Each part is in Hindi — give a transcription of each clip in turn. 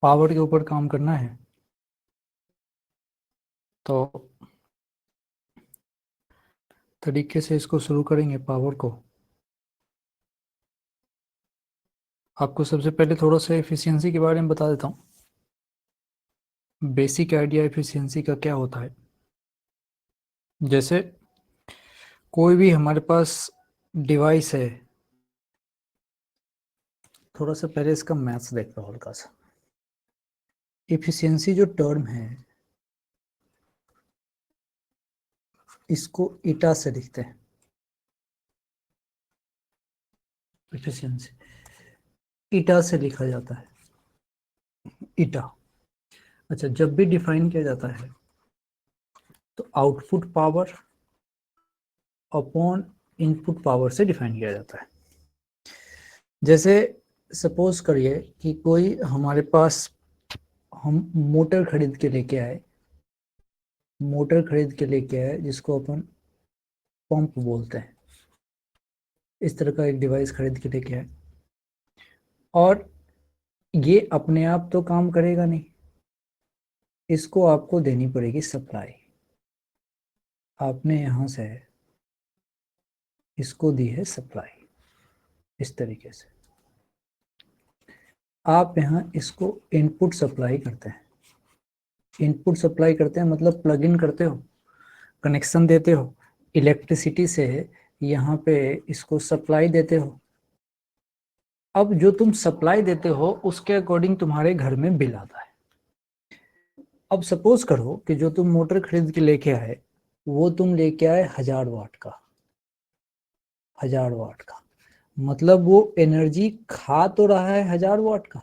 पावर के ऊपर काम करना है तो तरीके से इसको शुरू करेंगे। पावर को आपको सबसे पहले थोड़ा सा एफिशिएंसी के बारे में बता देता हूँ। बेसिक आइडिया एफिशिएंसी का क्या होता है। जैसे कोई भी हमारे पास डिवाइस है, थोड़ा सा पहले इसका मैथ्स देखता हूँ हल्का सा। एफिशिएंसी जो टर्म है इसको ईटा से लिखते हैं। एफिशिएंसी ईटा से लिखा जाता है, ईटा। अच्छा, जब भी डिफाइन किया जाता है तो output power upon input power से डिफाइन किया जाता है। जैसे सपोज करिए कि कोई हमारे पास, हम मोटर खरीद के लेके आए, जिसको अपन पंप बोलते हैं। इस तरह का एक डिवाइस खरीद के लेके आए और ये अपने आप तो काम करेगा नहीं, इसको आपको देनी पड़ेगी सप्लाई। आपने यहाँ से इसको दी है सप्लाई, इस तरीके से आप यहाँ इसको इनपुट सप्लाई करते हैं। इनपुट सप्लाई करते हैं मतलब प्लग इन करते हो, कनेक्शन देते हो इलेक्ट्रिसिटी से, यहाँ पे इसको सप्लाई देते हो। अब जो तुम सप्लाई देते हो उसके अकॉर्डिंग तुम्हारे घर में बिल आता है। अब सपोज करो कि जो तुम मोटर खरीद के लेके आए वो तुम लेके आए 1000 वाट का। 1000 वाट का मतलब वो एनर्जी खा तो रहा है 1000 वाट का।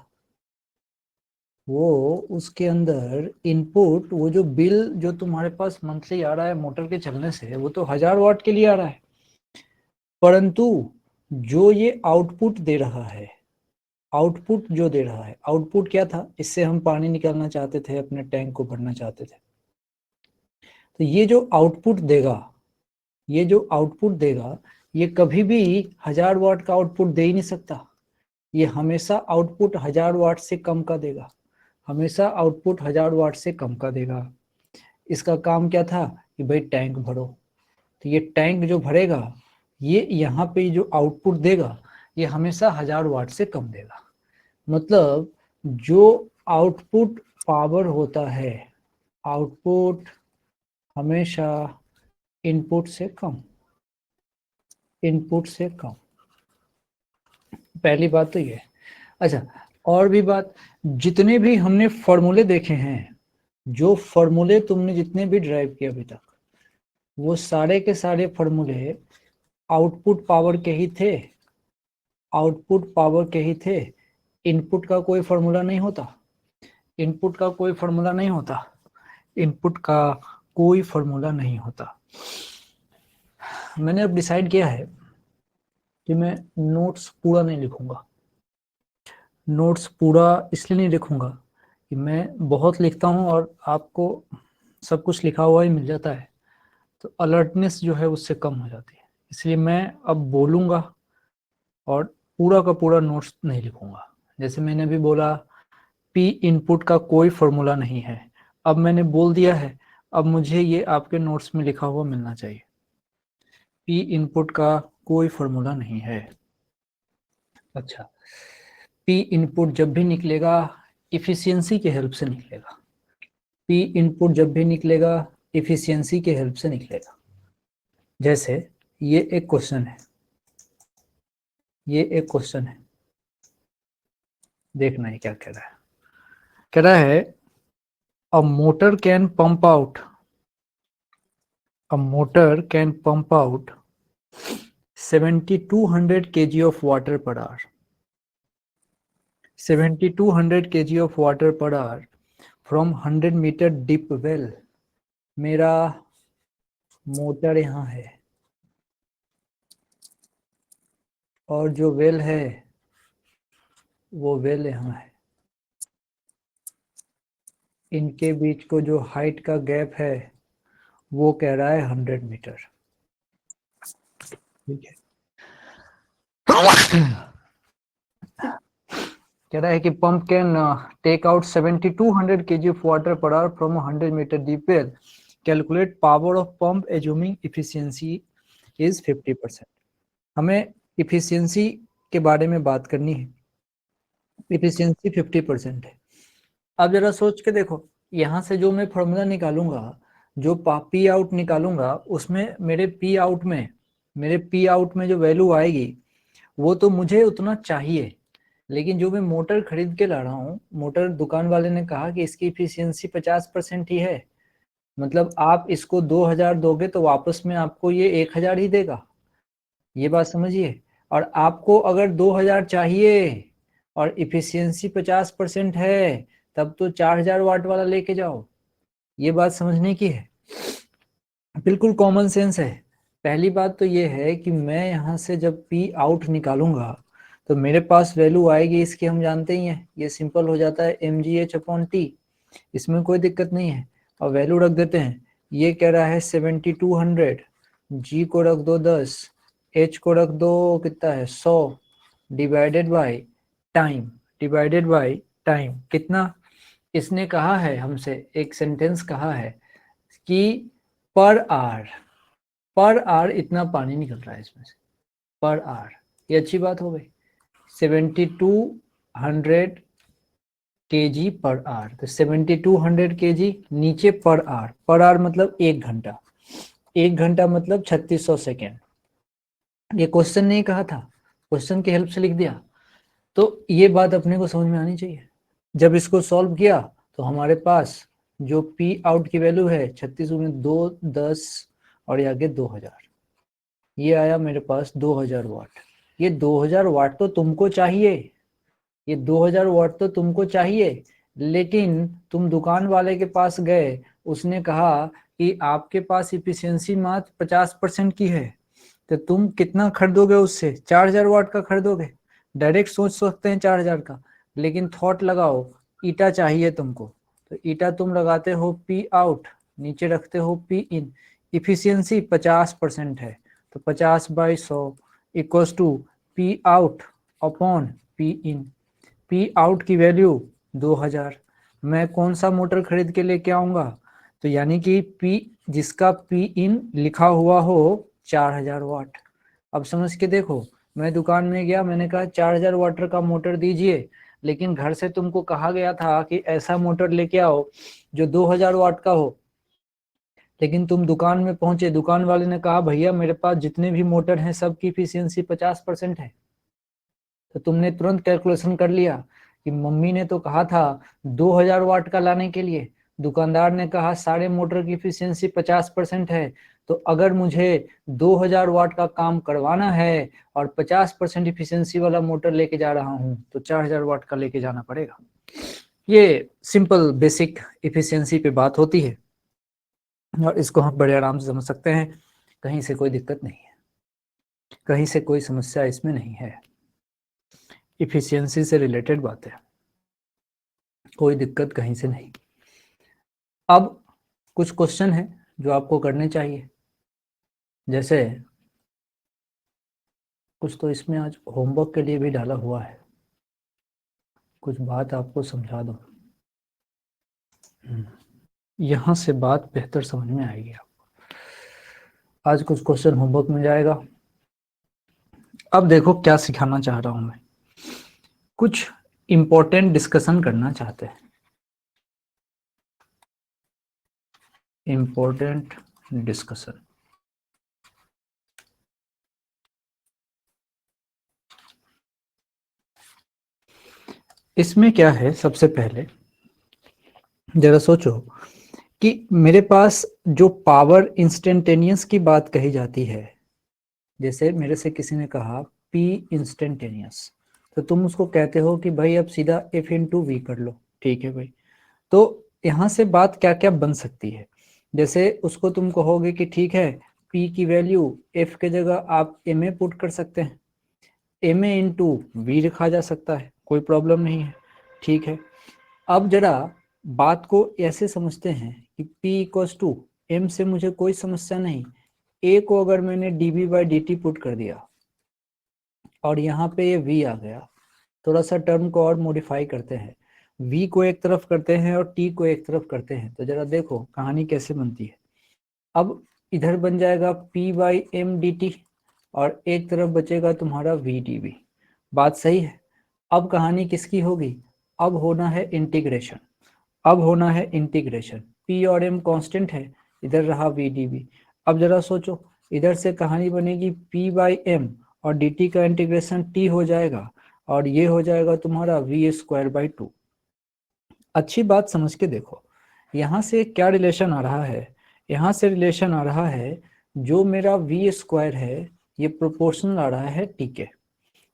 वो उसके अंदर इनपुट, वो जो बिल जो तुम्हारे पास मंथली आ रहा है मोटर के चलने से, वो तो 1000 वाट के लिए आ रहा है। परंतु जो ये आउटपुट दे रहा है, आउटपुट क्या था, इससे हम पानी निकालना चाहते थे, अपने टैंक को भरना चाहते थे। तो ये जो आउटपुट देगा, ये कभी भी 1000 वाट का आउटपुट दे ही नहीं सकता। ये हमेशा आउटपुट 1000 वाट से कम का देगा, हमेशा आउटपुट 1000 वाट से कम का देगा। इसका काम क्या था कि भाई टैंक भरो। तो ये टैंक जो भरेगा, ये यहाँ पे जो आउटपुट देगा ये हमेशा 1000 वाट से कम देगा। मतलब जो आउटपुट पावर होता है, आउटपुट हमेशा इनपुट से कम, पहली बात तो ये। अच्छा, और भी बात, जितने भी हमने फॉर्मूले देखे हैं, जो फॉर्मूले तुमने जितने भी ड्राइव किए अभी तक, वो सारे के सारे फॉर्मूले आउटपुट पावर के ही थे, इनपुट का कोई फॉर्मूला नहीं होता, इनपुट का कोई फॉर्मूला नहीं होता। मैंने अब डिसाइड किया है कि मैं नोट्स पूरा नहीं लिखूंगा। नोट्स पूरा इसलिए नहीं लिखूंगा कि मैं बहुत लिखता हूँ और आपको सब कुछ लिखा हुआ ही मिल जाता है, तो अलर्टनेस जो है उससे कम हो जाती है। इसलिए मैं अब बोलूँगा और पूरा का पूरा नोट्स नहीं लिखूंगा। जैसे मैंने अभी बोला, पी इनपुट का कोई फॉर्मूला नहीं है, अब मैंने बोल दिया है, अब मुझे ये आपके नोट्स में लिखा हुआ मिलना चाहिए। पी इनपुट का कोई फॉर्मूला नहीं है। अच्छा, पी इनपुट जब भी निकलेगा इफिशियंसी के हेल्प से निकलेगा। पी इनपुट जब भी निकलेगा इफिशियंसी के हेल्प से निकलेगा। जैसे ये एक क्वेश्चन है, देखना है क्या कह रहा है। कह रहा है a motor can pump out 7200 kg of water per hour, 7200 kg of water per hour from 100 meter deep well। मेरा मोटर यहाँ है और जो वेल है वो वेल यहाँ है, इनके बीच को जो हाइट का गैप है वो कह रहा है 100 मीटर। ठीक है। कह रहा है कि pump can take out 7200 kg of water per hour from 100 metre deep well, calculate power of pump assuming efficiency is 50%। हमें इफिशियंसी के बारे में बात करनी है, इफिशियंसी 50% है। अब जरा सोच के देखो, यहाँ से जो मैं फॉर्मूला निकालूंगा, जो पी आउट निकालूंगा, उसमें मेरे पी आउट में जो वैल्यू आएगी वो तो मुझे उतना चाहिए, लेकिन जो मैं मोटर खरीद के ला रहा हूँ, मोटर दुकान वाले ने कहा कि इसकी इफिशियंसी 50% ही है, मतलब आप इसको 2000 दोगे तो वापस में आपको ये 1000 ही देगा, ये बात समझिए। और आपको अगर 2000 चाहिए और इफिशियंसी 50% है, तब तो 4000 वाट वाला लेके जाओ, ये बात समझने की है, बिल्कुल कॉमन सेंस है। पहली बात तो ये है कि मैं यहाँ से जब पी आउट निकालूंगा तो मेरे पास वैल्यू आएगी इसकी, हम जानते ही हैं, ये सिंपल हो जाता है mgh/t, इसमें कोई दिक्कत नहीं है। और वैल्यू रख देते हैं, ये कह रहा है 7200, जी को रख दो 10, एच को रख दो कितना है 100, डिवाइडेड बाय टाइम, कितना, इसने कहा है हमसे, एक सेंटेंस कहा है कि पर आर इतना पानी निकल रहा है इसमें से, पर आर, ये अच्छी बात हो गई। 7200 kg पर आर, तो 7200 kg नीचे पर आर मतलब 1 घंटा, 1 घंटा मतलब 3600 सेकेंड। ये क्वेश्चन नहीं कहा था, क्वेश्चन की हेल्प से लिख दिया, तो ये बात अपने को समझ में आनी चाहिए। जब इसको सॉल्व किया तो हमारे पास जो पी आउट की वैल्यू है 36 में 2 10 और ये आगे 2000, ये आया मेरे पास 2000 वाट। ये 2000 वाट तो तुमको चाहिए, ये 2000 वाट तो तुमको चाहिए, लेकिन तुम दुकान वाले के पास गए, उसने कहा कि आपके पास इफिशियंसी मात्र 50% की है, तो तुम कितना खरीदोगे उससे, 4000 वाट का खरीदोगे। डायरेक्ट सोच सकते हैं 4000 का, लेकिन थॉट लगाओ, ईटा चाहिए तुमको, तो ईटा तुम लगाते हो पी आउट, नीचे रखते हो पी इन, इफिशियंसी 50% है, तो 50/100 equals to P out upon P in. P out की वैल्यू 2000, मैं कौन सा मोटर खरीद के लेके आऊंगा, तो यानी कि पी, जिसका पी इन लिखा हुआ हो 4000 वाट। अब समझ के देखो, मैं दुकान में गया, मैंने कहा 4000 वाट का मोटर दीजिए, लेकिन घर से तुमको कहा गया था कि ऐसा मोटर लेके आओ जो 2000 वाट का हो, लेकिन तुम दुकान में पहुंचे, दुकान वाले ने कहा भैया मेरे पास जितने भी मोटर हैं सबकी इफिशियंसी 50% है, तो तुमने तुरंत कैलकुलेशन कर लिया कि मम्मी ने तो कहा था 2000 वाट का लाने के लिए, दुकानदार ने कहा सारे मोटर की इफिशियंसी 50% है, तो अगर मुझे 2000 वाट का काम करवाना है और 50% इफिशियंसी वाला मोटर लेके जा रहा हूं, तो 4000 वाट का लेके जाना पड़ेगा। ये सिंपल बेसिक इफिशियंसी पे बात होती है और इसको हम बड़े आराम से समझ सकते हैं, कहीं से कोई दिक्कत नहीं है, कहीं से कोई समस्या इसमें नहीं है, इफिशियंसी से रिलेटेड बात है, कोई दिक्कत कहीं से नहीं। अब कुछ क्वेश्चन है जो आपको करने चाहिए, जैसे कुछ तो इसमें आज होमवर्क के लिए भी डाला हुआ है, कुछ बात आपको समझा दूं, यहां से बात बेहतर समझ में आएगी आपको। आज कुछ क्वेश्चन होमवर्क में जाएगा। अब देखो क्या सिखाना चाह रहा हूं मैं, कुछ इंपॉर्टेंट डिस्कशन करना चाहते हैं, इंपॉर्टेंट डिस्कशन। इसमें क्या है, सबसे पहले जरा सोचो कि मेरे पास जो पावर इंस्टेंटेनियस की बात कही जाती है, जैसे मेरे से किसी ने कहा पी इंस्टेंटेनियस, तो तुम उसको कहते हो कि भाई अब सीधा एफ इंटू वी कर लो, ठीक है भाई। तो यहाँ से बात क्या क्या बन सकती है, जैसे उसको तुम कहोगे कि ठीक है पी की वैल्यू एफ के जगह आप एम ए पुट कर सकते हैं, एम ए इंटू वी लिखा जा सकता है, कोई प्रॉब्लम नहीं है, ठीक है। अब जरा बात को ऐसे समझते हैं कि P इक्वल्स टू एम से मुझे कोई समस्या नहीं, ए को अगर मैंने dB/dt पुट कर दिया और यहाँ पे ये V आ गया, थोड़ा सा टर्म को और मॉडिफाई करते हैं, v को एक तरफ करते हैं और t को एक तरफ करते हैं, तो जरा देखो कहानी कैसे बनती है। अब इधर बन जाएगा p by M D T और एक तरफ बचेगा तुम्हारा v डी वी। बात सही है। अब कहानी किसकी होगी, अब होना है इंटीग्रेशन, अब होना है इंटीग्रेशन। p और m कांस्टेंट है, इधर रहा v डी वी। अब जरा सोचो, इधर से कहानी बनेगी p बाई एम और dt का इंटीग्रेशन t हो जाएगा और ये हो जाएगा तुम्हारा v स्क्वायर बाई टू। अच्छी बात समझ के देखो, यहाँ से क्या रिलेशन आ रहा है, यहाँ से रिलेशन आ रहा है जो मेरा v स्क्वायर है ये प्रोपोर्शनल आ रहा है t के।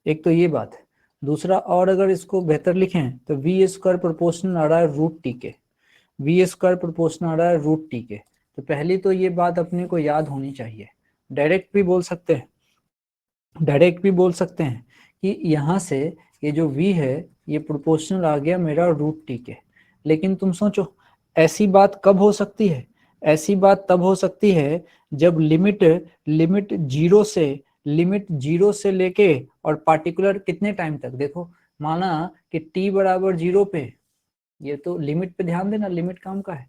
एक तो ये बात है। दूसरा, और अगर इसको बेहतर लिखें तो v स्क्वायर प्रोपोर्शनल आ रहा है रूट टी के, v स्क्वायर प्रोपोर्शनल आ रहा है रूट टी के। तो पहली तो ये बात अपने को याद होनी चाहिए। डायरेक्ट भी बोल सकते हैं, डायरेक्ट भी बोल सकते हैं कि यहाँ से ये जो v है ये प्रोपोर्शनल आ गया मेरा रूट टी के। लेकिन तुम सोचो ऐसी बात कब हो सकती है, ऐसी बात तब हो सकती है जब लिमिट जीरो से लेके और पार्टिकुलर कितने टाइम तक, देखो माना कि t बराबर 0 पे, ये तो लिमिट पे ध्यान देना, लिमिट काम का है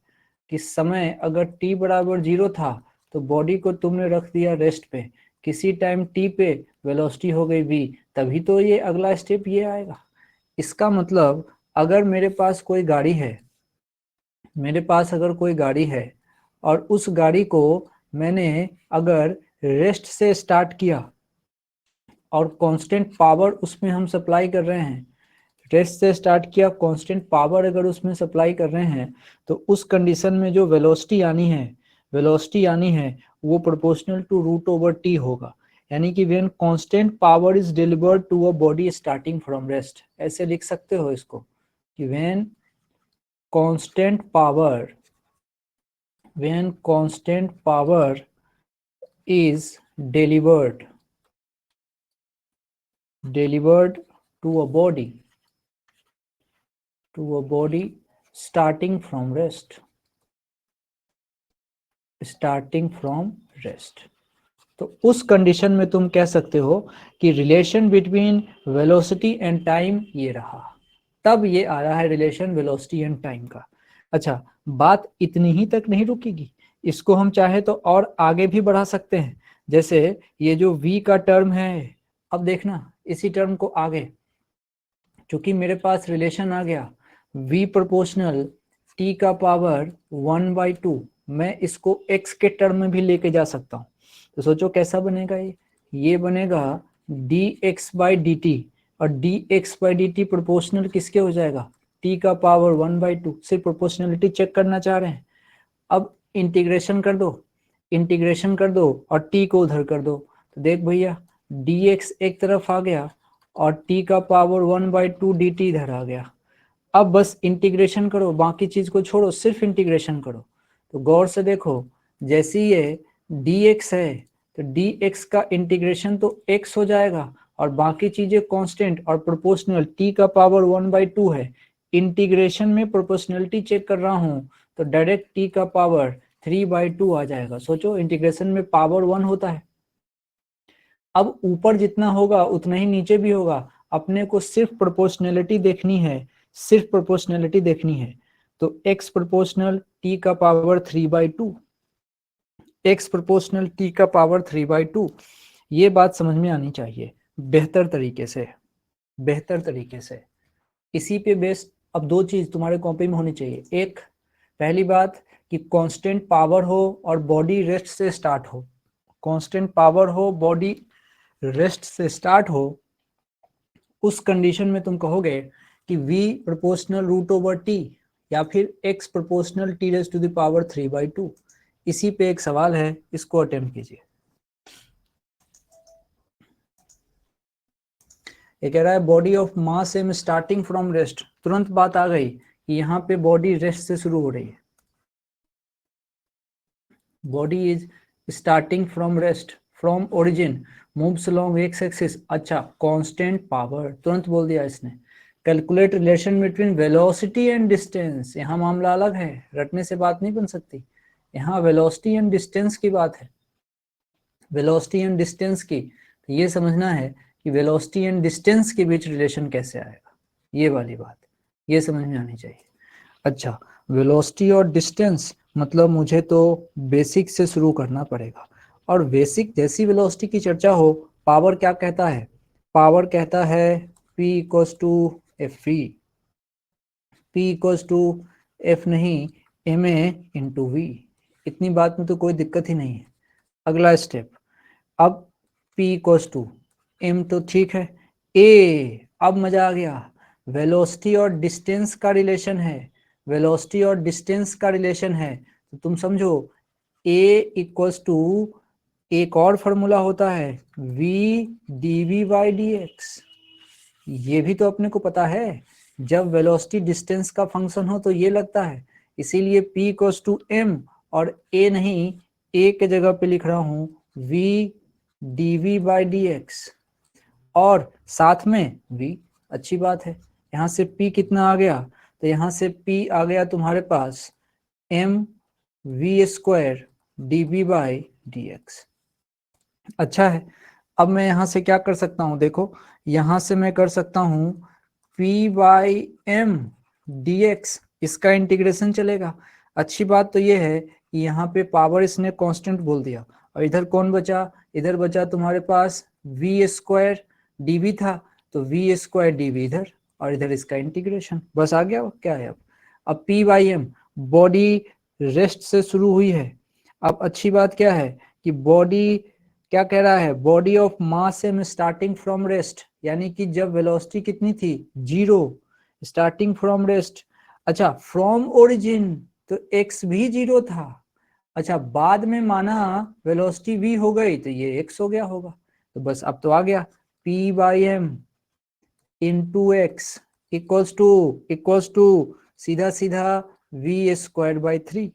कि समय अगर t बराबर 0 था तो बॉडी को तुमने रख दिया रेस्ट पे, किसी टाइम t पे वेलोसिटी हो गई v, तभी तो ये अगला स्टेप ये आएगा। इसका मतलब अगर मेरे पास कोई गाड़ी है, मेरे पास अगर कोई गाड़ी है और उस गाड़ी को मैंने अगर रेस्ट से स्टार्ट किया और कांस्टेंट पावर उसमें हम सप्लाई कर रहे हैं, रेस्ट से स्टार्ट किया, कांस्टेंट पावर अगर उसमें सप्लाई कर रहे हैं, तो उस कंडीशन में जो वेलोसिटी आनी है वो proportional to root over T होगा। यानी कि when constant power is delivered to a body starting from rest, ऐसे लिख सकते हो इसको कि when constant power is delivered to a body starting from rest, तो उस कंडीशन में तुम कह सकते हो कि relation between velocity and time ये रहा, तब ये आ रहा है रिलेशन वेलोसिटी एंड टाइम का। अच्छा, बात इतनी ही तक नहीं रुकेगी, इसको हम चाहे तो और आगे भी बढ़ा सकते हैं। जैसे ये जो v का टर्म है, अब देखना इसी टर्म को आगे, क्योंकि मेरे पास रिलेशन आ गया v प्रोपोर्शनल t का पावर 1/2, मैं इसको x के टर्म में भी लेके जा सकता हूँ। तो सोचो कैसा बनेगा ये बनेगा dx बाई dt, और dx बाई dt प्रोपोर्शनल किसके हो जाएगा, t का पावर 1/2। सिर्फ प्रोपोर्शनलिटी चेक करना चाह रहे हैं। अब इंटीग्रेशन कर दो और t को उधर कर दो, तो देख भैया dx एक तरफ आ गया और t का पावर 1/2 dt इधर आ गया। अब बस इंटीग्रेशन करो, बाकी चीज को छोड़ो, सिर्फ इंटीग्रेशन करो। तो गौर से देखो, जैसे ये dx है तो dx का इंटीग्रेशन तो x हो जाएगा और बाकी चीजें कांस्टेंट और प्रोपोर्शनल, t का पावर 1/2 है। इंटीग्रेशन में प्रोपोर्शनलिटी चेक कर रहा हूं तो डायरेक्ट t का पावर 3/2 आ जाएगा। सोचो इंटीग्रेशन में पावर 1 होता है। अब ऊपर जितना होगा उतना ही नीचे भी होगा, अपने को सिर्फ प्रोपोर्शनलिटी देखनी है, सिर्फ प्रोपोर्शनलिटी देखनी है। तो x प्रोपोर्शनल t का पावर 3/2, x प्रोपोर्शनल t का पावर 3/2, ये बात समझ में आनी चाहिए बेहतर तरीके से। इसी पे बेस्ड अब दो चीज तुम्हारे कॉपी में होनी चाहिए। एक, पहली बात कि कांस्टेंट पावर हो और बॉडी रेस्ट से स्टार्ट हो, कांस्टेंट पावर हो, बॉडी रेस्ट से स्टार्ट हो, उस कंडीशन में तुम कहोगे कि v proportional root over t या फिर x proportional t raise to the power 3/2। इसी पे एक सवाल है, इसको अटेम्प्ट कीजिए। ये कह रहा है body of mass am starting from rest. तुरंत बात आ गई कि यहाँ पे बॉडी रेस्ट से शुरू हो रही है, body is starting from rest, from origin, moves along x axis. अच्छा, कांस्टेंट पावर, तुरंत बोल दिया इसने। Calculate relation between velocity and distance, यहाँ मामला अलग है, रटने से बात नहीं बन सकती। यहाँ वेलोसिटी एंड डिस्टेंस की बात है, वेलोसिटी एंड डिस्टेंस की। तो ये समझना है कि वेलोसिटी एंड डिस्टेंस के बीच रिलेशन कैसे आएगा, ये वाली बात, ये समझ में आनी चाहिए। अच्छा, वेलोसिटी और डिस्टेंस मतलब मुझे तो बेसिक से शुरू करना पड़ेगा, और बेसिक जैसी वेलोसिटी की चर्चा हो, पावर क्या कहता है, पावर कहता है P equals to F V, P equals to F नहीं ma इंटू वी, इतनी बात में तो कोई दिक्कत ही नहीं है। अगला स्टेप, अब P इक्वल्स टू m तो ठीक है, a, अब मजा आ गया, वेलोसिटी और डिस्टेंस का रिलेशन है, वेलोसिटी और डिस्टेंस का रिलेशन है, तो तुम समझो a इक्वल्स टू, एक और फॉर्मूला होता है v dv बाई dx, ये भी तो अपने को पता है, जब वेलोसिटी डिस्टेंस का फंक्शन हो तो ये लगता है, इसीलिए p इक्वल्स टू m और a नहीं, a के जगह पे लिख रहा हूं v dv बाई dx और साथ में v, अच्छी बात है। यहाँ से p कितना आ गया, तो यहाँ से p आ गया तुम्हारे पास m v square dv by dx। अच्छा है, अब मैं यहाँ से क्या कर सकता हूँ, देखो यहाँ से मैं कर सकता हूँ p बाई m dx, इसका इंटीग्रेशन चलेगा। अच्छी बात तो ये है कि यहाँ पे पावर इसने कांस्टेंट बोल दिया, और इधर कौन बचा, इधर बचा तुम्हारे पास v स्क्वायर dv था, तो v स्क्वायर dv इधर, और इधर इसका इंटीग्रेशन, बस आ गया। क्या है अब p by M, body rest से शुरू हुई है। अब अच्छी बात क्या है कि बॉडी क्या कह रहा है, body of mass am starting from rest, यानी कि जब वेलोसिटी कितनी थी, 0, स्टार्टिंग फ्रॉम रेस्ट। अच्छा, फ्रॉम ओरिजिन तो x भी 0 था। अच्छा, बाद में माना वेलोसिटी v हो गई तो ये x हो गया होगा, तो बस अब तो आ गया p by M into X equals to सीधा सीधा v स्क्वायर बाई 3।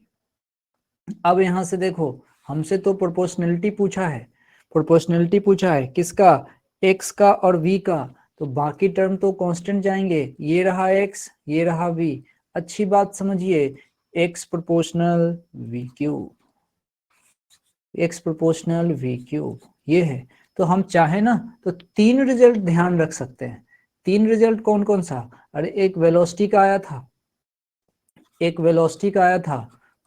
अब यहां से देखो, हमसे तो प्रोपोर्शनलिटी पूछा है, प्रोपोर्शनलिटी पूछा है किसका, x का और v का, तो बाकी टर्म तो कांस्टेंट जाएंगे, ये रहा x, ये रहा v। अच्छी बात समझिए, x proportional v cube, x proportional v cube, ये है। तो हम चाहे ना तो 3 रिजल्ट ध्यान रख सकते हैं। 3 रिजल्ट कौन कौन सा, अरे एक वेलोसिटी का आया था, एक वेलोसिटी का आया था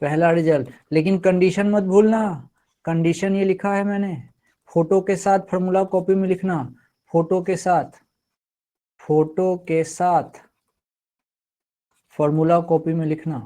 पहला रिजल्ट, लेकिन कंडीशन मत भूलना, कंडीशन ये लिखा है मैंने, फोटो के साथ फॉर्मूला कॉपी में लिखना, फोटो के साथ फॉर्मूला कॉपी में लिखना,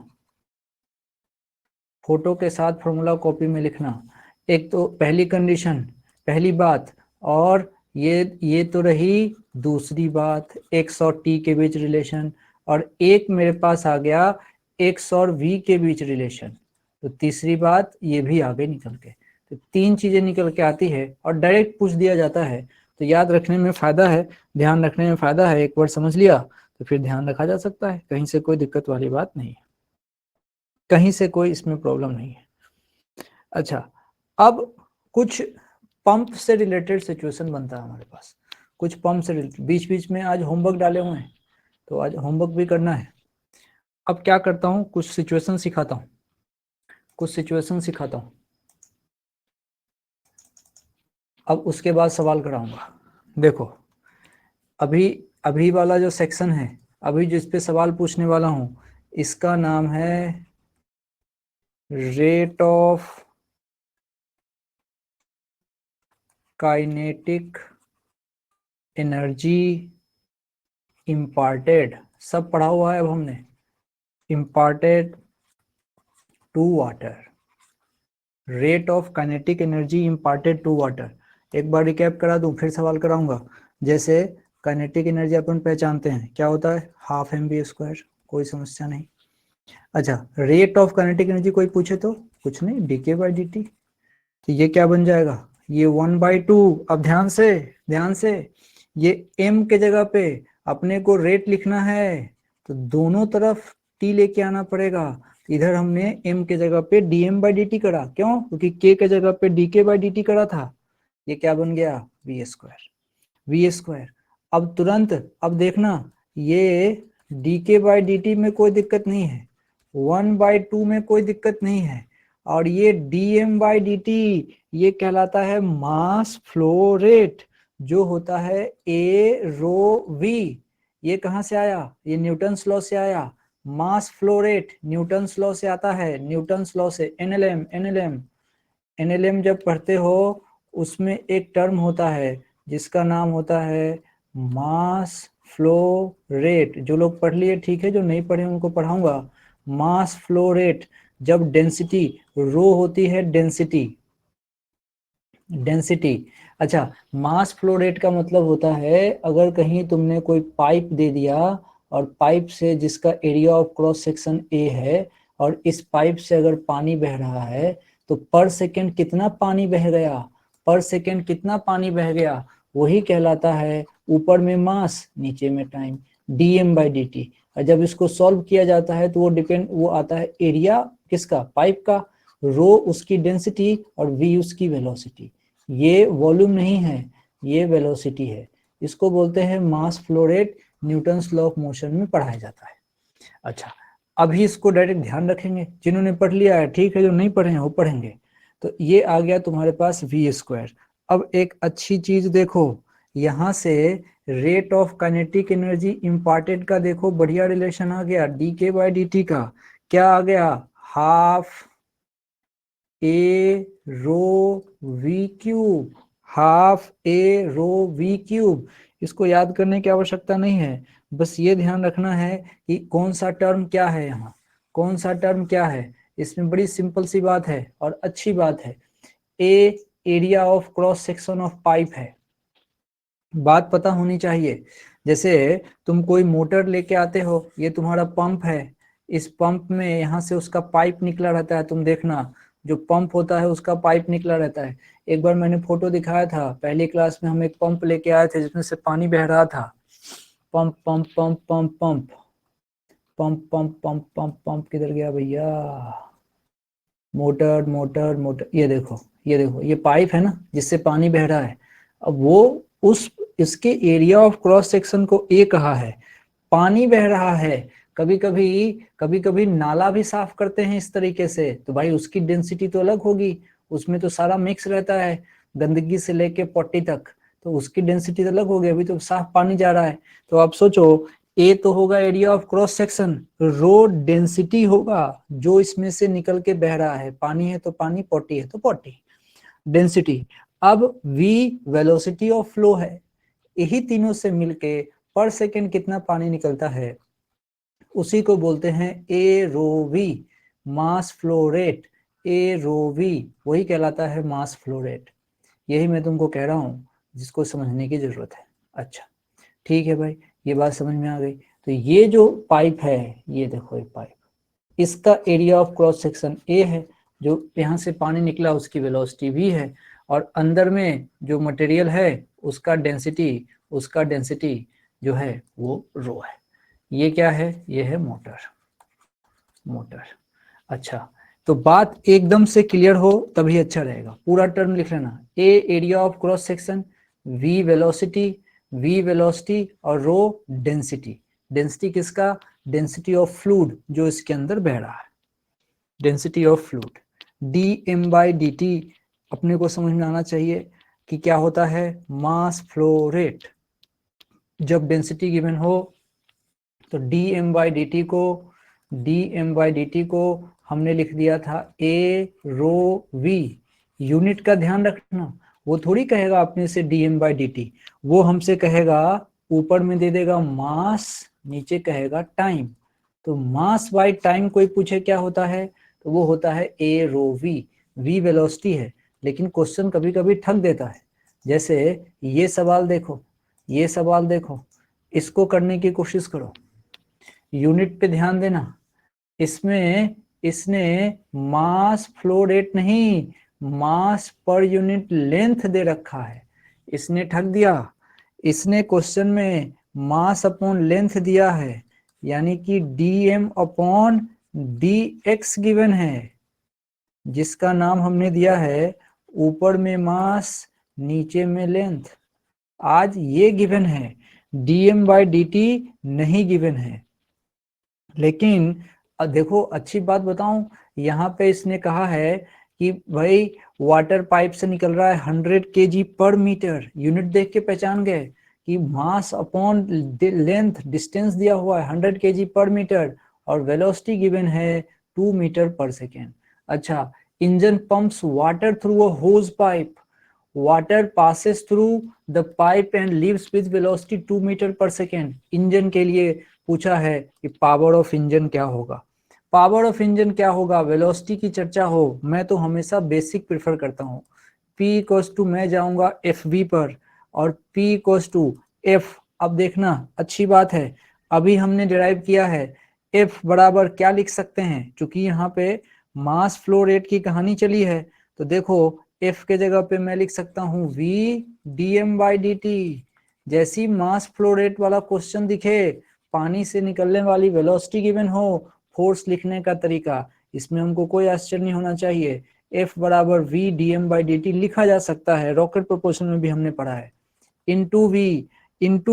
फोटो के साथ फॉर्मूला कॉपी में लिखना। एक तो पहली कंडीशन, पहली बात, और ये तो रही दूसरी बात, x और t के बीच रिलेशन, और एक मेरे पास आ गया x और v के बीच रिलेशन, तो तीसरी बात ये भी आ गई निकल के। तो 3 चीजें निकल के आती है और डायरेक्ट पूछ दिया जाता है, तो याद रखने में फायदा है, ध्यान रखने में फायदा है। एक बार समझ लिया तो फिर ध्यान रखा जा सकता है, कहीं से कोई दिक्कत वाली बात नहीं है, कहीं से कोई इसमें प्रॉब्लम नहीं है। अच्छा, अब कुछ पंप से रिलेटेड सिचुएशन बनता है हमारे पास, कुछ पंप से रिलेटेड, बीच बीच में आज होमवर्क डाले हुए हैं तो आज होमवर्क भी करना है। अब क्या करता हूँ, कुछ सिचुएशन सिखाता हूँ, कुछ सिचुएशन सिखाता हूँ, अब उसके बाद सवाल कराऊंगा। देखो अभी अभी वाला जो सेक्शन है, अभी जिस पे सवाल पूछने वाला हूं, इसका नाम है rate of kinetic energy imparted, सब पढ़ा हुआ है अब हमने, imparted to water, rate of kinetic energy imparted to water. एक बार रिकैप करा दूं, फिर सवाल कराऊंगा। जैसे काइनेटिक एनर्जी अपन पहचानते हैं, क्या होता है, हाफ mv स्क्वायर, कोई समस्या नहीं। अच्छा, रेट ऑफ काइनेटिक एनर्जी कोई पूछे तो कुछ नहीं, डीके बाई dt, तो ये क्या बन जाएगा, ये 1/2। अब ध्यान से ये m के जगह पे अपने को रेट लिखना है, तो दोनों तरफ t लेके आना पड़ेगा। इधर हमने m के जगह पे dm/dt करा, क्यों, क्योंकि k के जगह पे dk/dt करा था, ये क्या बन गया, v स्क्वायर। अब तुरंत, अब देखना, ये dk/dt में कोई दिक्कत नहीं है, 1/2 में कोई दिक्कत नहीं है, और ये dm/dt ये कहलाता है मास फ्लो रेट, जो होता है ए रो वी, ये कहाँ से आया, ये न्यूटन्स लॉ से आया। मास फ्लो रेट न्यूटन्स लॉ से आता है, न्यूटन्स लॉ से। एनएलएम जब पढ़ते हो उसमें एक टर्म होता है जिसका नाम होता है मास फ्लो रेट। जो लोग पढ़ लिए ठीक है, जो नहीं पढ़े उनको पढ़ाऊंगा। मास फ्लो रेट, जब डेंसिटी रो होती है, डेंसिटी। अच्छा, मास फ्लो रेट का मतलब होता है अगर कहीं तुमने कोई पाइप दे दिया और पाइप से, जिसका एरिया ऑफ क्रॉस सेक्शन ए है, और इस पाइप से अगर पानी बह रहा है तो पर सेकंड कितना पानी बह गया, पर सेकंड कितना पानी बह गया, वही कहलाता है ऊपर में मास नीचे में टाइम, dm/dt। और जब इसको सॉल्व किया जाता है तो वो आता है एरिया किसका, पाइप का, रो उसकी डेंसिटी और v उसकी वेलोसिटी। ये वॉल्यूम नहीं है, ये वेलोसिटी है। इसको बोलते हैं मास flow rate, Newton's law of motion में पढ़ाया जाता है। अच्छा, अभी इसको डायरेक्ट ध्यान रखेंगे, जिन्होंने पढ़ लिया है ठीक है, जो नहीं पढ़े हैं वो पढ़ेंगे। तो ये आ गया तुम्हारे पास v²। अब एक अच्छी चीज देखो, यहाँ से rate of kinetic energy imparted का देखो बढ़िया रिलेशन आ गया, dk/dt का क्या आ गया, half A rho V cube, half A rho V cube. इसको याद करने की आवश्यकता नहीं है, बस ये ध्यान रखना है कि कौन सा टर्म क्या है, यहाँ कौन सा टर्म क्या है। इसमें बड़ी सिंपल सी बात है और अच्छी बात है। A area of cross section of pipe है, बात पता होनी चाहिए। जैसे तुम कोई मोटर लेके आते हो, ये तुम्हारा पंप है, इस पंप में यहाँ से उसका पाइप निकला रहता है, तुम देखना जो पंप होता है उसका पाइप निकला रहता है। एक बार मैंने फोटो दिखाया था, पहली क्लास में हम एक पंप लेके आए थे जिसमें से पानी बह रहा था। Pump pump pump pump pump pump pump pump pump pump किधर गया भैया, मोटर मोटर मोटर, ये देखो ये देखो, ये पाइप है ना जिससे पानी बह रहा है। अब वो उस इसके एरिया ऑफ क्रॉस सेक्शन को ए कहा है, पानी बह रहा है। कभी कभी नाला भी साफ करते हैं इस तरीके से, तो भाई उसकी डेंसिटी तो अलग होगी, उसमें तो सारा मिक्स रहता है, गंदगी से लेके पट्टी तक, तो उसकी डेंसिटी तो अलग होगी। अभी तो साफ पानी जा रहा है, तो आप सोचो ए तो होगा area of cross section, rho density होगा जो इसमें से निकल के बह रहा है, पानी है तो पानी, पॉटी है तो पॉटी, डेंसिटी। अब v वेलोसिटी ऑफ फ्लो है, यही तीनों से मिलके पर सेकंड कितना पानी निकलता है उसी को बोलते हैं A rho V, mass flow rate. A rho V वही कहलाता है मास फ्लो रेट। यही मैं तुमको कह रहा हूँ, जिसको समझने की जरूरत है। अच्छा ठीक है भाई, ये बात समझ में आ गई। तो ये जो पाइप है, ये देखो एक पाइप, इसका एरिया ऑफ क्रॉस सेक्शन ए है, जो यहाँ से पानी निकला उसकी वेलोसिटी v है, और अंदर में जो मटेरियल है उसका डेंसिटी जो है वो रो है। ये क्या है, ये है मोटर। अच्छा, तो बात एकदम से क्लियर हो तभी अच्छा रहेगा, पूरा टर्म लिख लेना। A area of cross section, v velocity और रो डेंसिटी। डेंसिटी किसका, डेंसिटी ऑफ फ्लूइड जो इसके अंदर बह रहा है, डेंसिटी ऑफ फ्लूइड। dm/dt अपने को समझ में आना चाहिए कि क्या होता है, मास फ्लो रेट। जब डेंसिटी गिवन हो तो dm/dt को हमने लिख दिया था a रो v। यूनिट का ध्यान रखना, वो थोड़ी कहेगा अपने से dm/dt, वो हमसे कहेगा, ऊपर में दे देगा मास, नीचे कहेगा टाइम। तो मास बाय टाइम कोई पूछे क्या होता है, तो वो होता है a rho v। v velocity है, लेकिन क्वेश्चन कभी कभी ठग देता है। जैसे ये सवाल देखो, इसको करने की कोशिश करो, यूनिट पे ध्यान देना। इसमें इसने मास फ्लो रेट नहीं, मास पर यूनिट लेंथ दे रखा है, इसने ठग दिया। इसने क्वेश्चन में मास अपॉन लेंथ दिया है, यानी कि dm/dx गिवन है, जिसका नाम हमने दिया है ऊपर में मास नीचे में लेंथ। आज ये गिवन है, dm/dt नहीं गिवन है। लेकिन देखो अच्छी बात बताऊं, यहाँ पे इसने कहा है कि भाई वाटर पाइप से निकल रहा है 100 kg पर मीटर, यूनिट देख के पहचान गए कि मास अपॉन लेंथ डिस्टेंस दिया हुआ है 100 kg पर मीटर और वेलोसिटी गिवन है 2 मीटर पर सेकेंड। अच्छा, engine pumps water through a hose pipe, water passes through the pipe and leaves with velocity 2 metre per second. Engine के लिए पूछा है कि पावर ऑफ इंजन क्या होगा। पावर ऑफ इंजन क्या होगा, वेलोसिटी की चर्चा हो, मैं तो हमेशा बेसिक प्रेफर करता हूँ। P इक्वल्स टू, मैं जाऊंगा FV पर और P इक्वल्स टू F। अब देखना अच्छी बात है, अभी हमने डिराइव किया है F बराबर क्या लिख सकते हैं, क्योंकि यहाँ पे मास फ्लो रेट की कहानी चली है, तो देखो F के जगह पे मैं लिख सकता हूँ V dm/dt। जैसी मास फ्लो रेट वाला क्वेश्चन दिखे, पानी से निकलने वाली वेलोसिटी गिवन हो, फोर्स लिखने का तरीका, इसमें हमको कोई आश्चर्य नहीं होना चाहिए। F बराबर V dm/dt लिखा जा सकता है, रॉकेट प्रोपोर्शन में भी हमने पढ़ा है, इंटू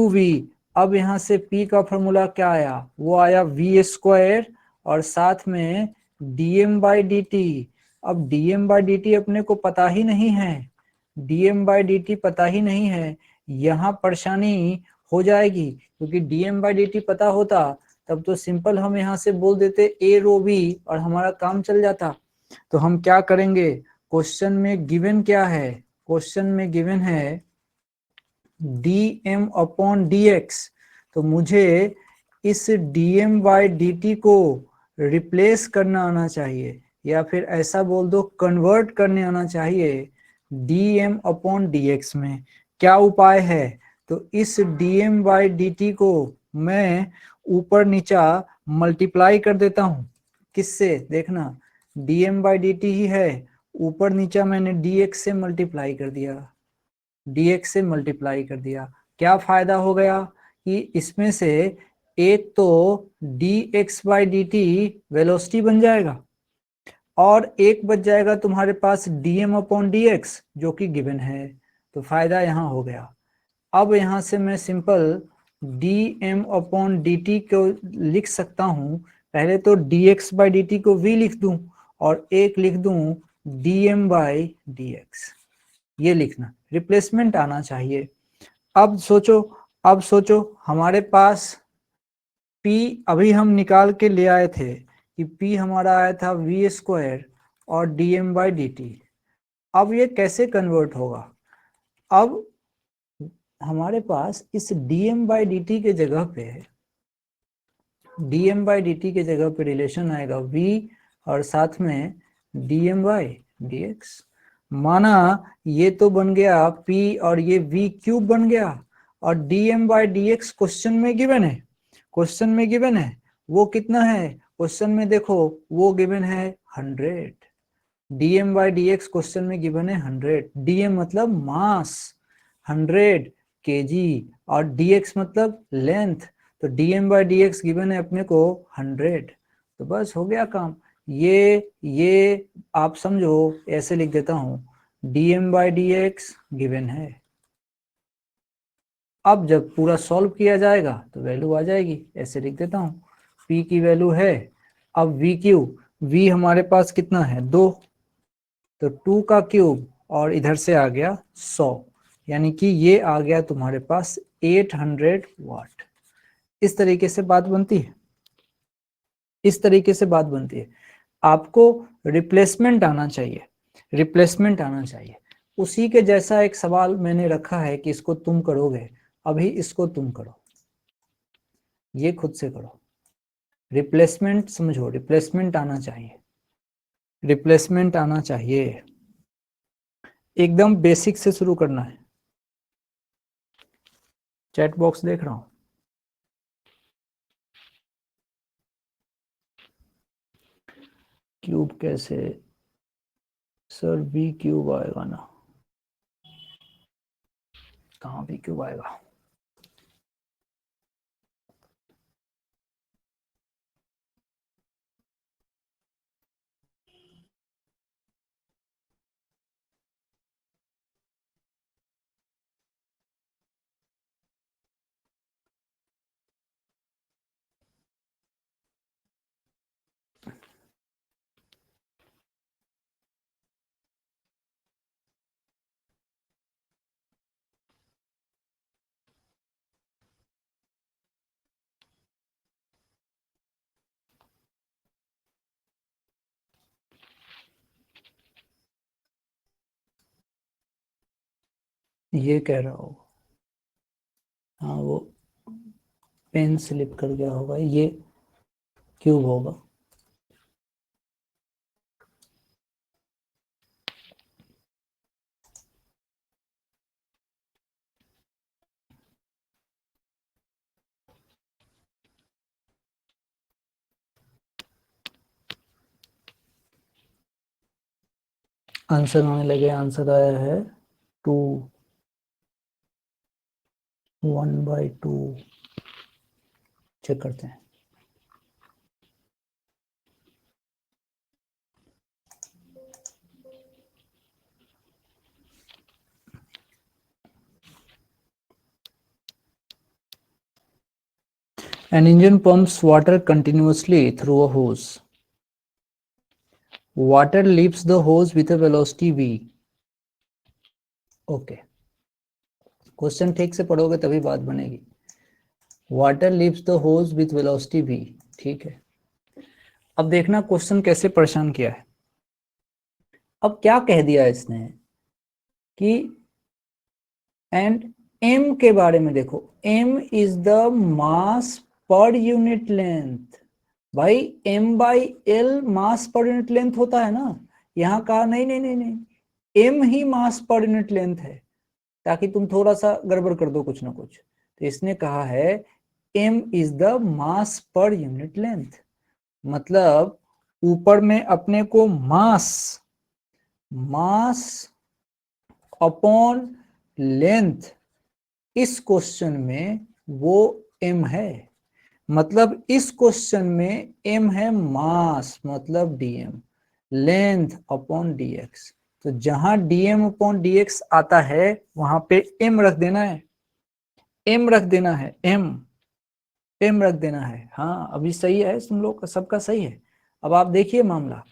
V। अब यहाँ से P का फॉर्मूला क्या आया, वो आया V² और साथ में dm/dt। अब dm/dt अपने को पता ही नहीं है, dm/dt पता ही नहीं है, यहाँ परेशानी हो जाएगी, क्योंकि dm/dt पता होता तब तो सिंपल हम यहाँ से बोल देते a रो v और हमारा काम चल जाता। तो हम क्या करेंगे, क्वेश्चन में गिवन क्या है, क्वेश्चन में गिवन है dm/dx, तो मुझे इस dm/dt को रिप्लेस करना आना चाहिए, या फिर ऐसा बोल दो कन्वर्ट करने आना चाहिए dm/dx में। क्या उपाय है, तो इस dm/dt को मैं ऊपर नीचा मल्टीप्लाई कर देता हूं, किससे, देखना dm/dt ही है, ऊपर नीचा मैंने dx से मल्टीप्लाई कर दिया, dx से मल्टीप्लाई कर दिया। क्या फायदा हो गया कि इसमें से एक तो dx/dt वेलोसिटी बन जाएगा और एक बच जाएगा तुम्हारे पास dm/dx जो कि गिवन है, तो फायदा यहाँ हो गया। अब यहाँ से मैं सिंपल dm/dt को लिख सकता हूँ, पहले तो dx/dt को v लिख दूं और एक लिख दूं dm/dx, ये लिखना, रिप्लेसमेंट आना चाहिए। अब सोचो हमारे पास P अभी हम निकाल के ले आए थे कि P हमारा आया था V² और dm/dt। अब ये कैसे कन्वर्ट होगा, अब हमारे पास इस dm/dt के जगह पे रिलेशन आएगा v और साथ में dm/dx। माना ये तो बन गया p और ये v³ बन गया और dm/dx क्वेश्चन में गिवन है, वो कितना है, क्वेश्चन में देखो वो गिवन है 100, dm/dx क्वेश्चन में गिवन है 100, dm मतलब मास 100 kg और dx मतलब लेंथ, तो dm/dx गिवन है अपने को 100, तो बस हो गया काम। ये आप समझो, ऐसे लिख देता हूं, dm/dx गिवन है। अब जब पूरा सॉल्व किया जाएगा तो वैल्यू आ जाएगी, ऐसे लिख देता हूं, p की वैल्यू है, अब v हमारे पास कितना है 2, तो 2 का क्यूब और इधर से आ गया 100, यानी कि ये आ गया तुम्हारे पास 800 वाट। इस तरीके से बात बनती है, आपको रिप्लेसमेंट आना चाहिए, उसी के जैसा एक सवाल मैंने रखा है कि इसको तुम करोगे, अभी इसको तुम करो, ये खुद से करो, रिप्लेसमेंट समझो, रिप्लेसमेंट आना चाहिए, एकदम बेसिक से शुरू करना है। चैट बॉक्स देख रहा हूं, क्यूब कैसे, सर v³ आएगा ना, कहाँ v³ आएगा, ये कह रहा हो, हाँ वो पेन स्लिप कर गया होगा, ये क्यूब होगा। आंसर आने लगे, आंसर आया है 2, 1/2। चेक करते हैं। An engine pumps water continuously through a hose. Water leaves the hose with a velocity v. Okay, question ठीक से पढ़ोगे तभी बात बनेगी। Water leaves the hose with velocity v, ठीक है। अब देखना क्वेश्चन कैसे परेशान किया है। अब क्या कह दिया इसने कि एंड m के बारे में देखो, m is the mass per unit length. भाई m/l मास पर यूनिट लेंथ होता है ना, यहाँ कहा नहीं नहीं नहीं नहीं, m ही मास पर यूनिट लेंथ है, ताकि तुम थोड़ा सा गड़बड़ कर दो कुछ ना कुछ। तो इसने कहा है m is the mass per unit length, मतलब ऊपर में अपने को मास अपॉन लेंथ, इस क्वेश्चन में वो m है, मतलब इस क्वेश्चन में m है मास, मतलब dm, लेंथ अपॉन dx। तो जहां dm अपॉन dx आता है वहां पे m रख देना है, m रख देना है, m रख देना है। हाँ अभी सही है, तुम लोग का सबका सही है। अब आप देखिए मामला,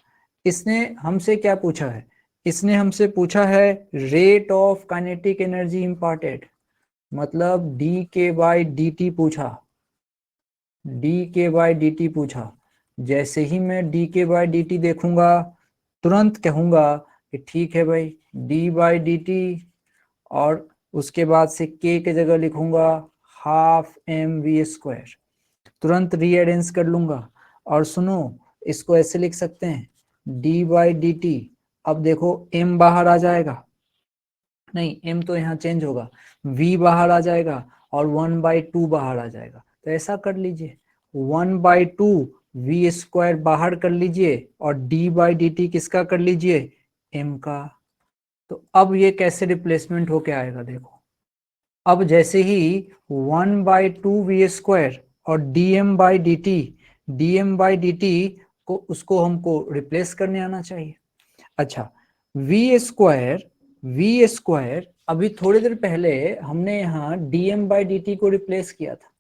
इसने हमसे क्या पूछा है, इसने हमसे पूछा है rate of kinetic energy imparted, मतलब डी के बाई डी टी पूछा, डी के बाई डी टी पूछा। जैसे ही मैं डी के बाई डी टी देखूंगा तुरंत कहूंगा कि ठीक है भाई डी बाई डी टी, और उसके बाद से के की जगह लिखूंगा हाफ एम वी स्क्वायर, तुरंत रीअरेंज कर लूंगा। और सुनो, इसको ऐसे लिख सकते हैं डी बाई डी टी। अब देखो m बाहर आ जाएगा, नहीं m तो यहाँ चेंज होगा, v बाहर आ जाएगा और 1/2 बाहर आ जाएगा। तो ऐसा कर लीजिए 1/2 v स्क्वायर बाहर कर लीजिए और d बाई डी टी किसका कर लीजिए, m का। तो अब ये कैसे रिप्लेसमेंट होके आएगा देखो, अब जैसे ही 1/2 वी स्क्वायर और dm/dt को उसको हमको रिप्लेस करने आना चाहिए। अच्छा v स्क्वायर अभी थोड़ी देर पहले हमने यहाँ dm/dt को रिप्लेस किया था,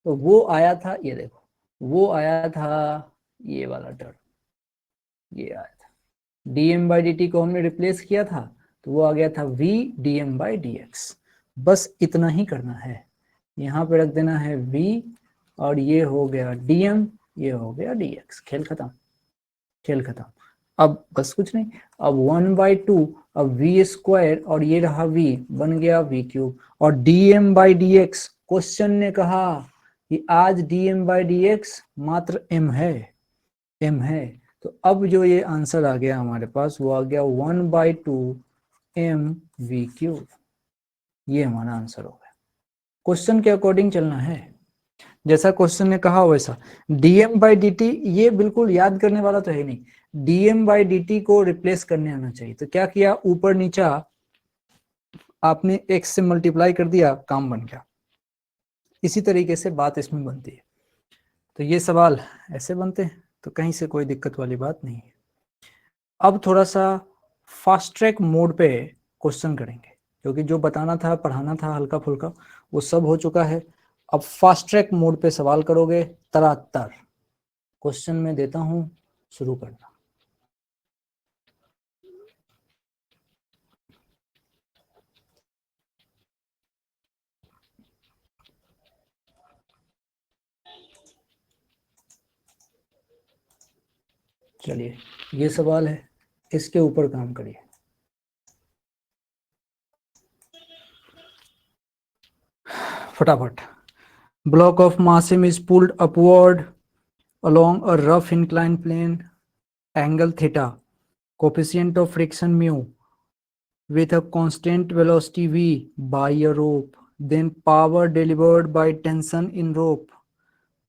तो वो आया था, ये देखो वो आया था, ये वाला टर्म ये आया था, dm/dt को हमने रिप्लेस किया था तो वो आ गया था v dm/dx। बस इतना ही करना है, यहाँ पे रख देना है v और ये हो गया dm, ये हो गया dx, खेल खत्म, खेल खत्म। अब बस कुछ नहीं, अब 1/2, अब v स्क्वायर और ये रहा v, बन गया v क्यूब, और dm/dx क्वेश्चन ने कहा कि आज dm/dx मात्र m है, m है। तो अब जो ये आंसर आ गया हमारे पास वो आ गया 1/2 mv क्यूब, ये हमारा आंसर हो गया। क्वेश्चन के अकॉर्डिंग चलना है, जैसा क्वेश्चन ने कहा वैसा। dm/dt ये बिल्कुल याद करने वाला तो है नहीं, dm/dt को रिप्लेस करने आना चाहिए। तो क्या किया, ऊपर नीचा आपने x से मल्टीप्लाई कर दिया, काम बन गया। इसी तरीके से बात इसमें बनती है। तो ये सवाल ऐसे बनते हैं, तो कहीं से कोई दिक्कत वाली बात नहीं है। अब थोड़ा सा फास्ट ट्रैक मोड पे क्वेश्चन करेंगे, क्योंकि जो बताना था पढ़ाना था हल्का फुल्का वो सब हो चुका है। अब फास्ट ट्रैक मोड पे सवाल करोगे तरातर। क्वेश्चन में देता हूं, शुरू करना। चलिए ये सवाल है, इसके ऊपर काम करिए। फटाफट। Block of mass m is pulled upward along a rough inclined plane, angle theta, coefficient of friction mu, with a constant velocity v by a rope, then power delivered by tension in rope,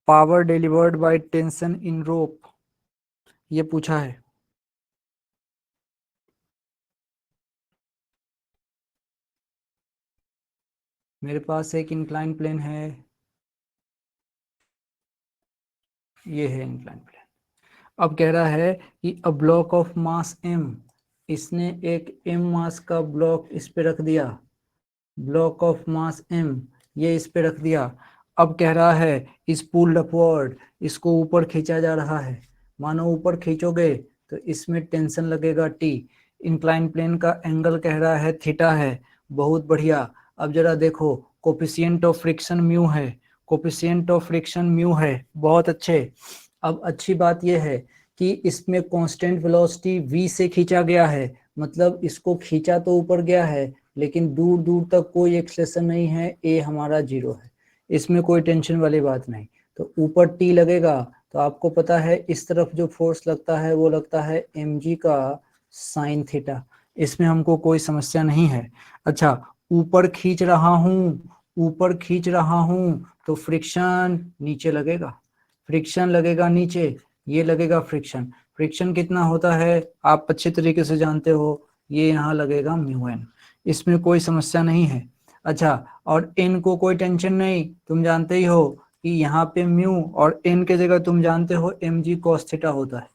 power delivered by tension in rope, ये पूछा है। मेरे पास एक इंक्लाइन प्लेन है, ये है इंक्लाइन प्लेन। अब कह रहा है कि a block of mass m, इसने एक m मास का ब्लॉक इस पे रख दिया, ब्लॉक ऑफ मास m ये इस पे रख दिया। अब कह रहा है इस पुल्ड अपवर्ड, इसको ऊपर खींचा जा रहा है। मानो ऊपर खींचोगे तो इसमें टेंशन लगेगा T। इंक्लाइन प्लेन का एंगल कह रहा है थीटा है। बहुत बढ़िया। अब जरा देखो, कोफिशिएंट ऑफ फ्रिक्शन म्यू है, कोफिशिएंट ऑफ फ्रिक्शन म्यू है। बहुत अच्छे। अब अच्छी बात यह है कि इसमें कांस्टेंट वेलोसिटी v से खींचा गया है, मतलब इसको खींचा तो ऊपर गया है लेकिन दूर दूर तक कोई एक्सेलेरेशन नहीं है, a हमारा 0 है, इसमें कोई टेंशन वाली बात नहीं। तो ऊपर t लगेगा तो आपको पता है इस तरफ जो फोर्स लगता है वो लगता है mg का साइन थीटा, इसमें हमको कोई समस्या नहीं है। अच्छा, ऊपर खींच रहा हूँ, ऊपर खींच रहा हूँ तो फ्रिक्शन नीचे लगेगा, फ्रिक्शन लगेगा नीचे, ये लगेगा फ्रिक्शन। फ्रिक्शन कितना होता है आप अच्छे तरीके से जानते हो, ये यहाँ लगेगा म्यू एन, इसमें कोई समस्या नहीं है। अच्छा, और एन को कोई टेंशन नहीं, तुम जानते ही हो कि यहाँ पे म्यू और एन के जगह तुम जानते हो एम जी कॉस थीटा होता है,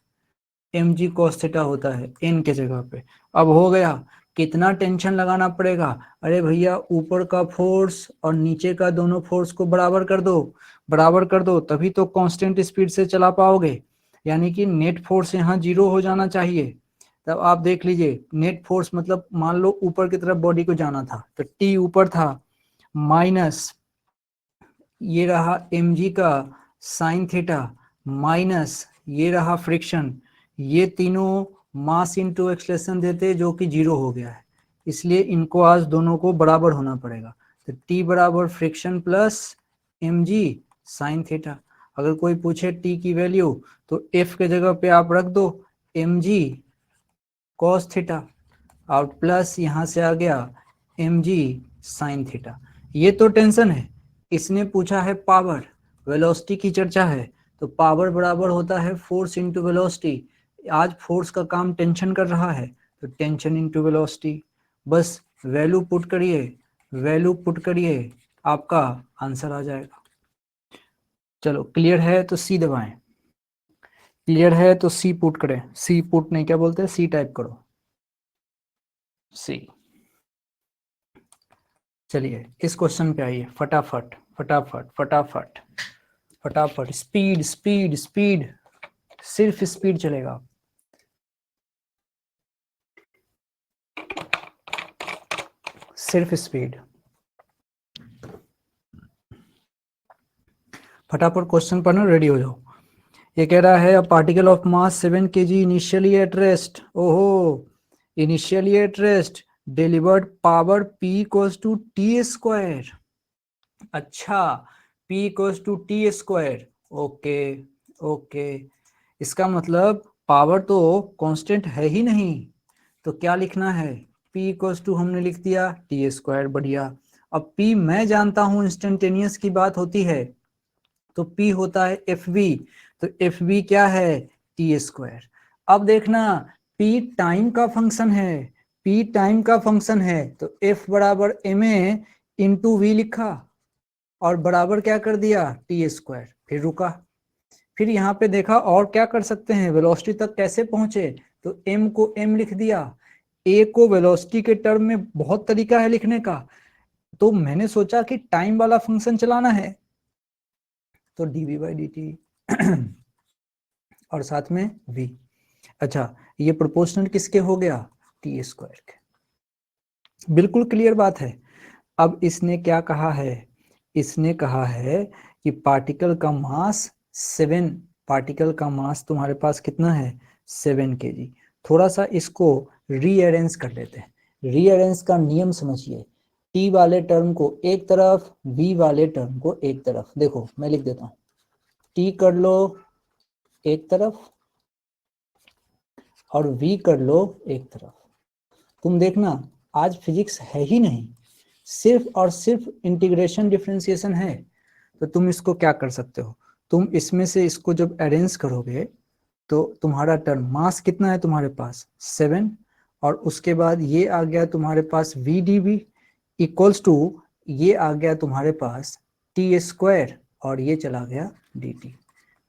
एम जी कॉस थीटा होता है एन के जगह पे। अब हो गया, कितना टेंशन लगाना पड़ेगा? अरे भैया ऊपर का फोर्स और नीचे का दोनों फोर्स को बराबर कर दो, बराबर कर दो, तभी तो कांस्टेंट स्पीड से चला पाओगे। यानी कि नेट फोर्स यहाँ 0 हो जाना चाहिए। तब आप देख लीजिए, नेट फोर्स मतलब मान लो ऊपर की तरफ बॉडी को जाना था तो टी ऊपर था, माइनस ये रहा mg का साइन थीटा, माइनस ये रहा फ्रिक्शन, ये तीनों मास इनटू एक्सेलरेशन देते जो कि 0 हो गया है, इसलिए इनको आज दोनों को बराबर होना पड़ेगा। तो t बराबर friction plus mg sine theta. अगर कोई पूछे t की वैल्यू तो f के जगह पे आप रख दो mg cos थीटा और प्लस यहाँ से आ गया mg साइन थीटा। ये तो टेंशन है। इसने पूछा है पावर, वेलोसिटी की चर्चा है, तो पावर बराबर होता है फोर्स इंटू वेलोसिटी। आज फोर्स का काम टेंशन कर रहा है तो टेंशन इंटू वेलोसिटी। बस वैल्यू पुट करिए, वैल्यू पुट करिए, आपका आंसर आ जाएगा। चलो क्लियर है तो सी दबाएं, क्लियर है तो सी पुट करें, सी पुट नहीं क्या बोलते हैं, सी टाइप करो, सी। चलिए इस क्वेश्चन पे आइए, फटाफट फटाफट फटाफट फटाफट, स्पीड स्पीड स्पीड, सिर्फ स्पीड चलेगा। सिर्फ स्पीड। फटाफट क्वेश्चन पढ़ना, रेडी हो जाओ। ये कह रहा है a particle of mass 7 kg initially at rest, ओहो, initially at rest, delivered power P equals to T square. अच्छा, P equals to T square, okay okay. इसका मतलब पावर तो कांस्टेंट है ही नहीं, तो क्या लिखना है, P इक्वल्स टू हमने लिख दिया टी स्क्वायर, बढ़िया। अब P मैं जानता हूं इंस्टेंटेनियस की बात होती है तो P होता है FV, तो FV क्या है, टी स्क्वायर। अब देखना, P टाइम का फंक्शन है, P टाइम का फंक्शन है तो F बराबर ma इंटू वी लिखा और बराबर क्या कर दिया टी स्क्वायर, फिर रुका। फिर यहाँ पे देखा और क्या कर सकते हैं, वेलोसिटी तक कैसे पहुंचे, तो m को m लिख दिया। a को वेलोसिटी के टर्म में बहुत तरीका है लिखने का, तो मैंने सोचा कि टाइम वाला फंक्शन चलाना है तो dv बाई dt और साथ में v। अच्छा, ये प्रोपोर्शनल किसके हो गया, टी स्क्वायर के। बिल्कुल क्लियर बात है। अब इसने क्या कहा है, इसने कहा है कि पार्टिकल का मास 7, पार्टिकल का मास तुम्हारे पास कितना है 7 kg। थोड़ा सा इसको रीअरेंज कर लेते हैं, रीअरेंज का नियम समझिए, टी वाले टर्म को एक तरफ, वी वाले टर्म को एक तरफ। देखो मैं लिख देता हूं, टी कर लो एक तरफ और वी कर लो एक तरफ। तुम देखना आज फिजिक्स है ही नहीं, सिर्फ और सिर्फ इंटीग्रेशन डिफरेंशिएशन है। तो तुम इसको क्या कर सकते हो, तुम इसमें से इसको जब अरेंज करोगे तो तुम्हारा टर्म मास कितना है तुम्हारे पास 7, और उसके बाद ये आ गया तुम्हारे पास V D V equals to ये आ गया तुम्हारे पास टी स्क्वायर और ये चला गया डी टी।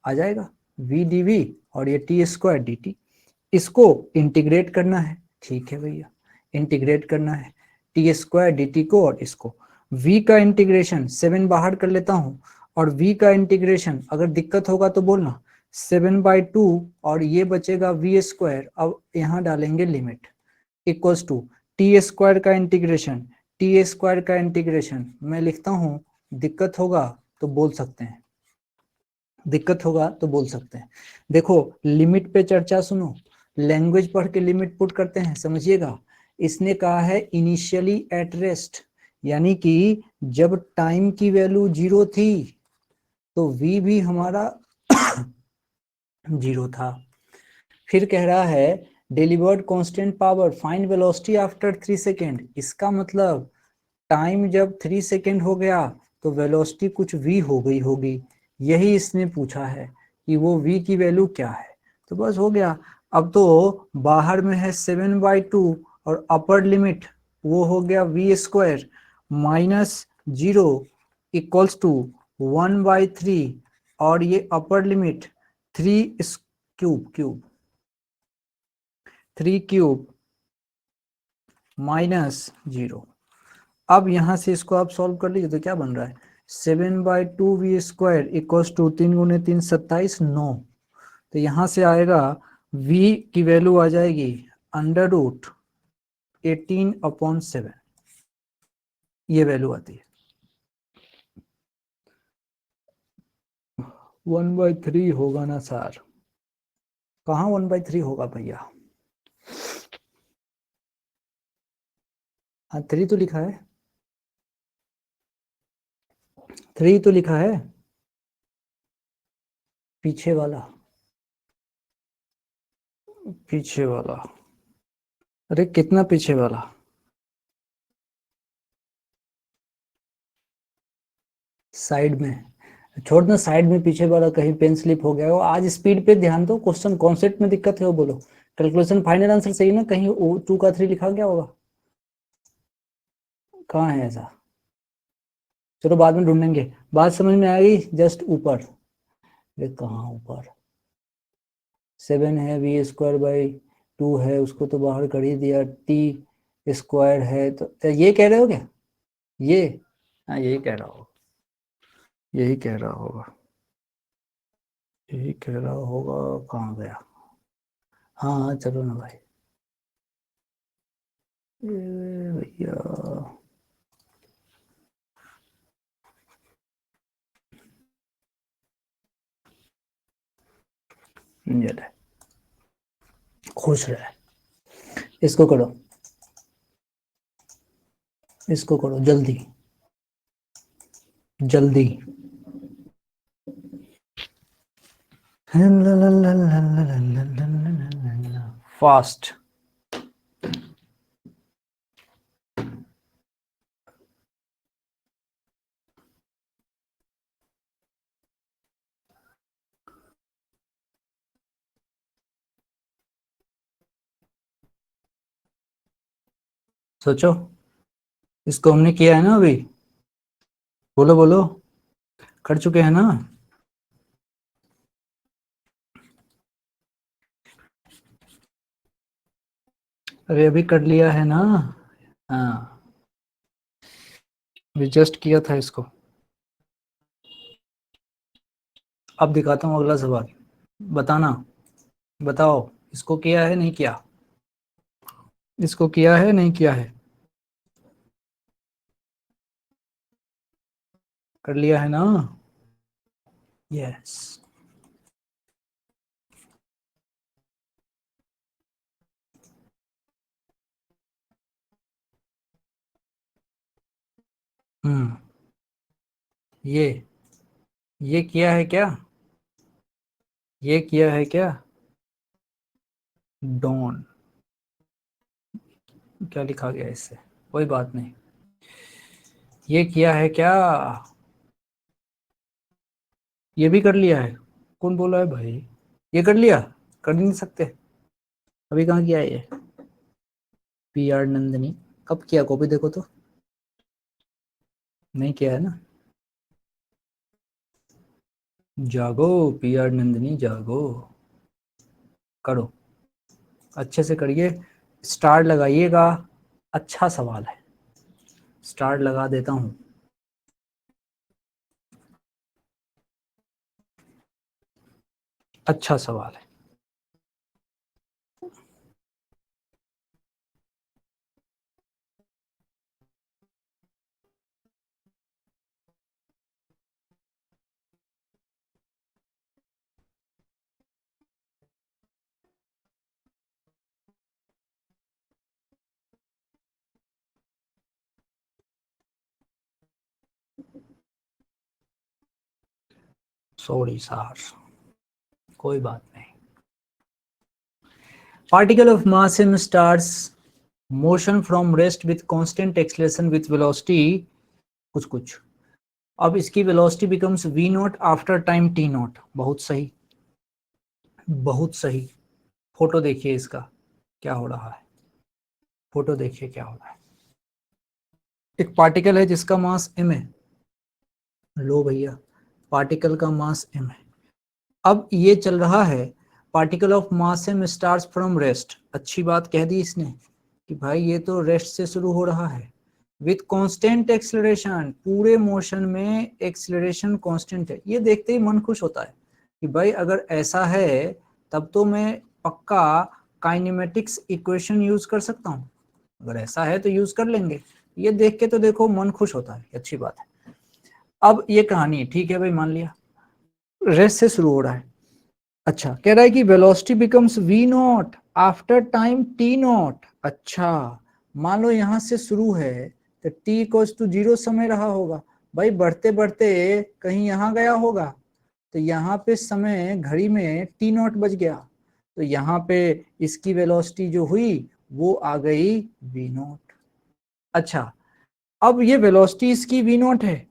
आ जाएगा वी डी वी और ये टी स्क्वायर डी टी। इसको इंटीग्रेट करना है, ठीक है भैया, इंटीग्रेट करना है टी स्क्वायर डी टी को और इसको। v का इंटीग्रेशन 7 बाहर कर लेता हूं और v का इंटीग्रेशन अगर दिक्कत होगा तो बोलना 7/2 और ये बचेगा v स्क्वायर। अब यहां डालेंगे limit equals to T square का इंटीग्रेशन, टी स्क्वायर का इंटीग्रेशन मैं लिखता हूं, दिक्कत होगा तो बोल सकते हैं, दिक्कत होगा तो बोल सकते हैं। देखो लिमिट पे चर्चा सुनो, लैंग्वेज पढ़ के लिमिट पुट करते हैं, समझिएगा। इसने कहा है इनिशियली एट रेस्ट, यानी कि जब टाइम की वैल्यू 0 थी तो v भी हमारा 0 था। फिर कह रहा है delivered constant power find velocity after 3 second. इसका मतलब टाइम जब 3 सेकेंड हो गया तो वेलोसिटी कुछ v हो गई होगी, यही इसने पूछा है कि वो v की वैल्यू क्या है। तो बस हो गया। अब तो बाहर में है 7/2 और अपर लिमिट वो हो गया v square minus 0 equals to 1/3 और ये अपर लिमिट 3 क्यूब माइनस 0। अब यहां से इसको आप सॉल्व कर लीजिए तो क्या बन रहा है 7/2 वी स्क्वायर इक्वल्स टू 3 × 3 27 9। तो यहां से आएगा v की वैल्यू आ जाएगी √18/7, ये वैल्यू आती है। 1/3 होगा ना सर, कहाँ 1/3 होगा भैया? हाँ 3 तो लिखा है, 3 तो लिखा है पीछे वाला, पीछे वाला। अरे कितना पीछे वाला? साइड में, छोड़ना साइड में, पीछे वाला कहीं पेन स्लिप हो गया हो। आज स्पीड पे ध्यान दो, क्वेश्चन कॉन्सेप्ट में दिक्कत है वो बोलो। कैलकुलेशन फाइनल आंसर सही ना, कहीं 2 का 3 लिखा गया होगा, कहाँ है ऐसा? चलो बाद में ढूंढेंगे, बात समझ में आ गई? जस्ट ऊपर, ये कहाँ ऊपर 7 है, वी स्क्वायर बाई 2 है, उसको तो बाहर कर ही दिया, टी स्क्वायर है। तो ये कह रहे हो क्या ये? हाँ यही कह रहा होगा, यही कह रहा होगा, यही कह रहा होगा। कहाँ गया? हाँ हाँ चलो ना भाई, ये भैया ये ले, खुश रहे। इसको करो, इसको करो जल्दी जल्दी। फास्ट। सोचो, इसको हमने किया है ना अभी, बोलो बोलो, कर चुके हैं ना? अरे अभी कर लिया है ना? हाँ अभी जस्ट किया था इसको। अब दिखाता हूँ अगला सवाल, बताना, बताओ इसको किया है नहीं किया, इसको किया है नहीं किया है? कर लिया है ना? यस। ये ये किया है क्या, ये किया है क्या, डॉन, क्या लिखा गया इससे, कोई बात नहीं, ये किया है क्या, ये भी कर लिया है, कौन बोला है भाई, ये कर लिया, कर नहीं सकते, अभी कहाँ किया है ये, पी आर नंदिनी, कब किया कॉपी देखो तो, नहीं किया है ना, जागो पी आर नंदिनी जागो, करो, अच्छे से करिए, स्टार लगाइएगा, अच्छा सवाल है, स्टार लगा देता हूं, अच्छा सवाल है, सॉरी सर, कोई बात नहीं, particle of mass in stars motion from rest with constant acceleration with velocity कुछ कुछ, अब इसकी velocity becomes v not after time t not, बहुत सही, बहुत सही, फोटो देखिए इसका क्या हो रहा है, फोटो देखिए क्या हो रहा है, एक पार्टिकल है जिसका मास m है, लो भैया, पार्टिकल का मास m है, अब ये चल रहा है, particle of mass m stars from rest, अच्छी बात कह दी इसने कि भाई ये तो रेस्ट से शुरू हो रहा है, विथ कांस्टेंट एक्सेलरेशन, पूरे मोशन में एक्सेलरेशन कांस्टेंट है, ये देखते ही मन खुश होता है कि भाई अगर ऐसा है तब तो मैं पक्का काइनेमेटिक्स इक्वेशन यूज कर सकता हूँ, अगर ऐसा है तो यूज कर लेंगे, ये देख के तो देखो मन खुश होता है, अच्छी बात है। अब ये कहानी ठीक है भाई, मान लिया रेस्ट से शुरू हो रहा है, अच्छा कह रहा है कि velocity becomes v not after time t not, अच्छा मान लो यहां से शुरू है तो t इक्वल्स टू 0 समय रहा होगा, भाई बढ़ते बढ़ते कहीं यहाँ गया होगा, तो यहाँ पे समय घड़ी में t नॉट बज गया, तो यहाँ पे इसकी वेलोसिटी जो हुई वो आ गई v नॉट, अच्छा अब ये वेलोसिटी इसकी v नॉट है,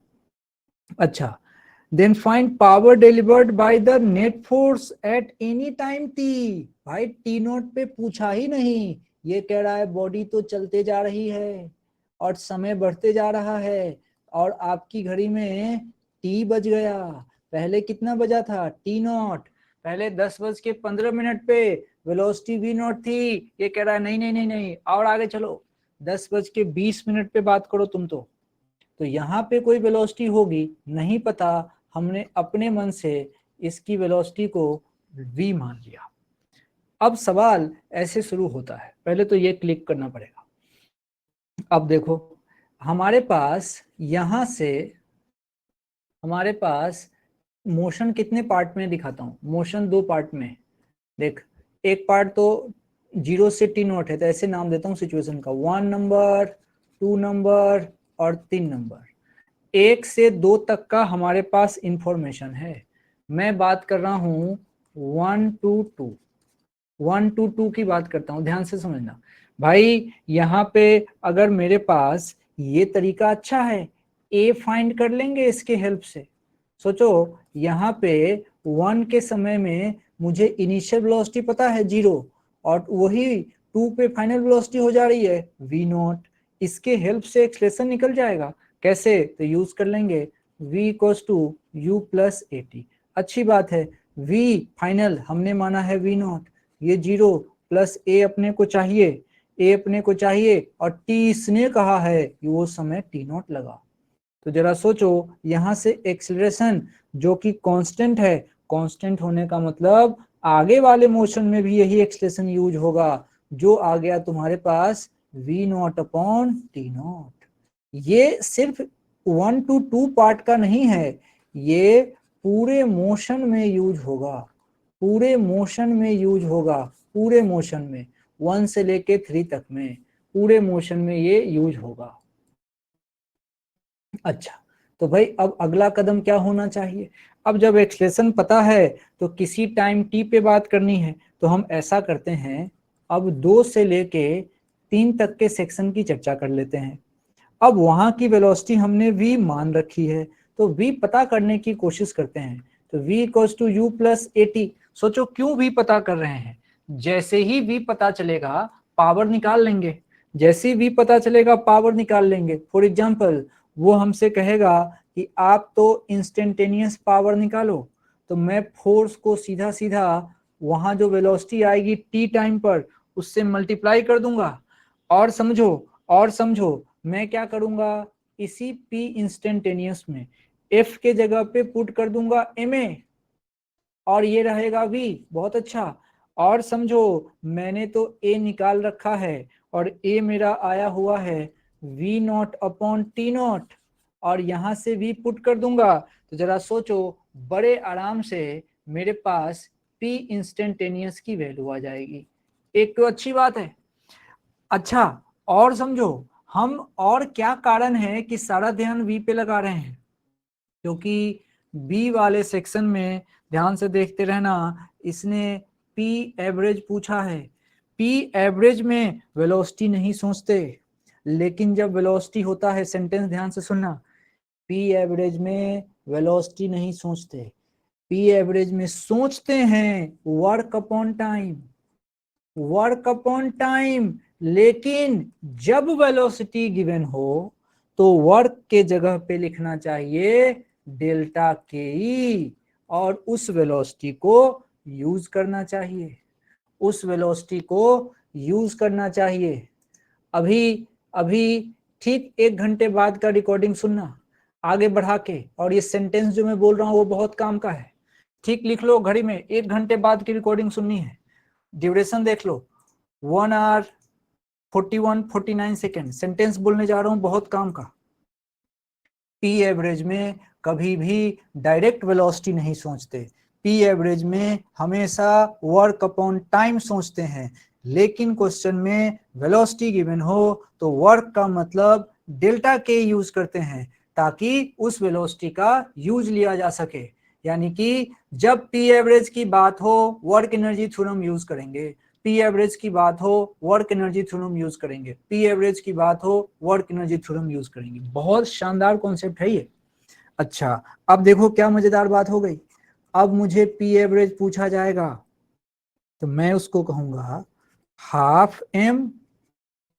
अच्छा then find power delivered by the net force at any time t, भाई टी नोट पे पूछा ही नहीं, ये कह रहा है बॉडी तो चलते जा रही है और समय बढ़ते जा रहा है और आपकी घड़ी में टी बज गया, पहले कितना बजा था टी नॉट, पहले 10:15 पे वेलोसिटी वी नॉट थी, ये कह रहा है नहीं नहीं नहीं नहीं और आगे चलो 10:20 पे बात करो तुम तो यहाँ पे कोई वेलोसिटी होगी नहीं पता, हमने अपने मन से इसकी वेलोसिटी को v मान लिया, अब सवाल ऐसे शुरू होता है, पहले तो ये क्लिक करना पड़ेगा, अब देखो हमारे पास यहां से हमारे पास मोशन कितने पार्ट में दिखाता हूं, मोशन 2 पार्ट में, देख एक पार्ट तो 0 से t नॉट है तो ऐसे नाम देता हूं सिचुएशन का, 1 नंबर 2 नंबर और 3 नंबर, 1 से 2 तक का हमारे पास इंफॉर्मेशन है, मैं बात कर रहा हूं 1 to 2 की बात करता हूं, ध्यान से समझना भाई, यहाँ पे अगर मेरे पास ये तरीका अच्छा है, ए फाइंड कर लेंगे इसके हेल्प से, सोचो यहाँ पे 1 के समय में मुझे इनिशियल वेलोसिटी पता है 0 और वही 2 पे फाइनल वेलोसिटी हो जा रही है v नॉट, इसके हेल्प से एक्सप्रेशन निकल जाएगा, कैसे, तो यूज कर लेंगे v equals to u plus A T, अच्छी बात है, v फाइनल हमने माना है v नॉट, ये 0 प्लस a अपने को चाहिए, a अपने को चाहिए और t इसने कहा है कि वो समय t नॉट लगा, तो जरा सोचो यहां से एक्सेलरेशन जो कि कांस्टेंट है, कांस्टेंट होने का मतलब आगे वाले मोशन में भी यही एक्सेलरेशन यूज होगा, जो आ गया तुम्हारे पास v not upon T not, ये सिर्फ 1 to 2 पार्ट का नहीं है, ये पूरे मोशन में यूज होगा, पूरे मोशन में यूज होगा, पूरे मोशन में 1 से लेके 3 तक में पूरे मोशन में ये यूज होगा, अच्छा, तो भाई अब अगला कदम क्या होना चाहिए? अब जब एक्सप्रेशन पता है तो किसी टाइम टी पे बात करनी है, तो हम ऐसा करते हैं, अब 2 से लेके 3 तक के सेक्शन की चर्चा कर लेते हैं। अब वहां की वेलोसिटी हमने v मान रखी है, तो v पता करने की कोशिश करते हैं। तो v equals to U plus A T. सोचो क्यों v पता कर रहे हैं? जैसे ही v पता चलेगा पावर निकाल लेंगे, जैसे ही v पता चलेगा पावर निकाल लेंगे। फॉर एग्जाम्पल वो हमसे कहेगा कि आप तो इंस्टेंटेनियस पावर निकालो, तो मैं फोर्स को सीधा सीधा वहां जो वेलोसिटी आएगी t टाइम पर उससे मल्टीप्लाई कर दूंगा। और समझो मैं क्या करूंगा, इसी p इंस्टेंटेनियस में f के जगह पे पुट कर दूंगा ma, और ये रहेगा v। बहुत अच्छा। और समझो मैंने तो a निकाल रखा है और a मेरा आया हुआ है v not upon T not, और यहां से v पुट कर दूंगा। तो जरा सोचो, बड़े आराम से मेरे पास p इंस्टेंटेनियस की वैल्यू आ जाएगी। एक तो अच्छी बात है। अच्छा, और समझो हम और क्या कारण है कि सारा ध्यान v पे लगा रहे हैं, क्योंकि b वाले सेक्शन में ध्यान से देखते रहना, इसने p एवरेज पूछा है। p एवरेज में वेलोसिटी नहीं सोचते, लेकिन जब वेलोसिटी होता है, सेंटेंस ध्यान से सुनना, p एवरेज में वेलोसिटी नहीं सोचते, p एवरेज में सोचते हैं work upon time, work upon time. लेकिन जब वेलोसिटी गिवन हो तो वर्क के जगह पे लिखना चाहिए डेल्टा के ई, और उस वेलोसिटी को यूज करना चाहिए, उस वेलोसिटी को यूज करना चाहिए। अभी अभी ठीक 1 घंटे बाद का रिकॉर्डिंग सुनना आगे बढ़ा के, और ये सेंटेंस जो मैं बोल रहा हूँ वो बहुत काम का है। ठीक लिख लो घड़ी में, 1 घंटे बाद की रिकॉर्डिंग सुननी है। ड्यूरेशन देख लो, 1 आवर 41-49 सेकेंड। सेंटेंस बोलने जा रहा हूं बहुत काम का। पी एवरेज में कभी भी डायरेक्ट वेलोसिटी नहीं सोचते, पी एवरेज में हमेशा वर्क अपॉन टाइम सोचते हैं। लेकिन क्वेश्चन में वेलोसिटी गिवन हो तो वर्क का मतलब डेल्टा के यूज करते हैं, ताकि उस वेलोसिटी का यूज लिया जा सके। यानी कि जब पी एवरेज की बात हो वर्क एनर्जी थ्योरम यूज करेंगे, पी एवरेज की बात हो वर्क एनर्जी थ्योरम यूज करेंगे, पी एवरेज की बात हो वर्क एनर्जी थ्योरम यूज करेंगे। बहुत शानदार कॉन्सेप्ट है ये। अच्छा, अब देखो क्या मजेदार बात हो गई। अब मुझे पी एवरेज पूछा जाएगा तो मैं उसको कहूंगा हाफ एम,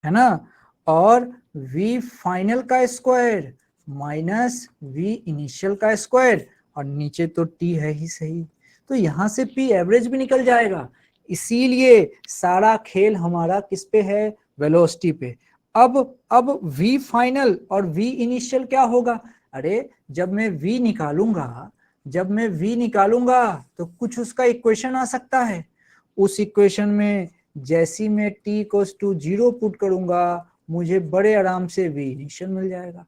है ना, और v फाइनल का स्क्वायर माइनस v इनिशियल का स्क्वायर, और नीचे तो t है ही सही, तो यहां से p एवरेज भी निकल जाएगा। इसीलिए सारा खेल हमारा किस पे है, वेलोसिटी पे। अब v फाइनल और v इनिशियल क्या होगा? अरे जब मैं v निकालूंगा, जब मैं v निकालूंगा तो कुछ उसका इक्वेशन आ सकता है। उस इक्वेशन में जैसी मैं t इक्वल्स टू 0 पुट करूंगा, मुझे बड़े आराम से v इनिशियल मिल जाएगा।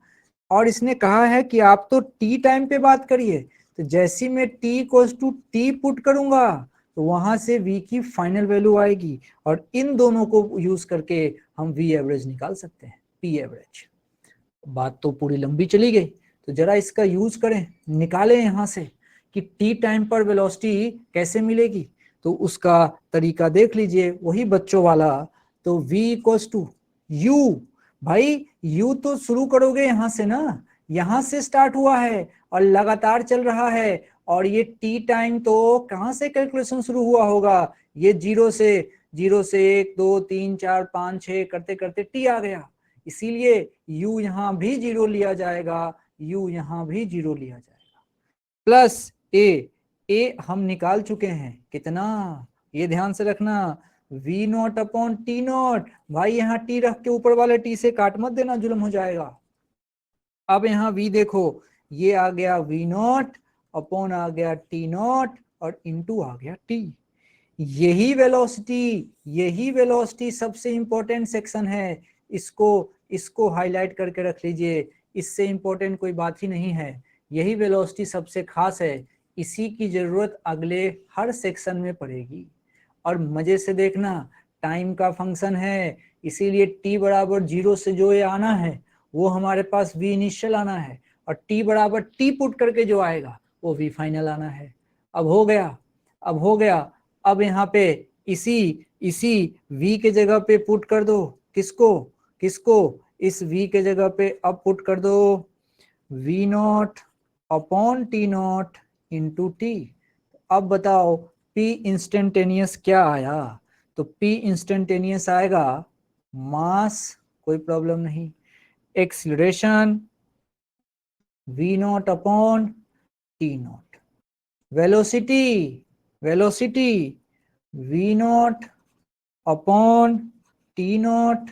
और इसने कहा है कि आप तो t टाइम पे बात करिए, तो जैसी मैं t equals to t put करूंगा तो वहां से v की फाइनल वैल्यू आएगी, और इन दोनों को यूज करके हम v एवरेज निकाल सकते हैं, p एवरेज। बात तो पूरी लंबी चली गई, तो जरा इसका यूज करें, निकालें यहां से कि t टाइम पर वेलोसिटी कैसे मिलेगी। तो उसका तरीका देख लीजिए, वही बच्चों वाला। तो v इक्वल्स टू u, भाई u तो शुरू करोगे यहां से ना, यहां से स्टार्ट हुआ है और लगातार चल रहा है, और ये t टाइम तो कहां से कैलकुलेशन शुरू हुआ होगा, ये 0 से 1 2 3 4 5 6 करते करते t आ गया। इसीलिए u यहां भी 0 लिया जाएगा, u यहां भी 0 लिया जाएगा, प्लस ए हम निकाल चुके हैं कितना, ये ध्यान से रखना, v not upon T not. भाई यहाँ t रख के ऊपर वाले t से काट मत देना, जुल्म हो जाएगा। अब यहाँ v देखो, ये आ गया v नॉट अपॉन आ गया टी नॉट, और इनटू आ गया t। यही वेलोसिटी सबसे इंपॉर्टेंट सेक्शन है, इसको हाईलाइट करके रख लीजिए, इससे इंपॉर्टेंट कोई बात ही नहीं है। यही वेलोसिटी सबसे खास है, इसी की जरूरत अगले हर सेक्शन में पड़ेगी। और मजे से देखना, टाइम का फंक्शन है, इसीलिए t बराबर 0 से जो ये आना है वो हमारे पास v इनिशियल आना है, और t बराबर t पुट करके जो आएगा वो v फाइनल आना है। अब हो गया, अब हो गया। अब यहाँ पे इसी v के जगह पे पुट कर दो, किसको किसको, इस v के जगह पे अब पुट कर दो v not upon t not into T. अब बताओ p इंस्टेंटेनियस क्या आया, तो p इंस्टेंटेनियस आएगा मास, कोई प्रॉब्लम नहीं, acceleration v not upon T not, velocity velocity v not upon T not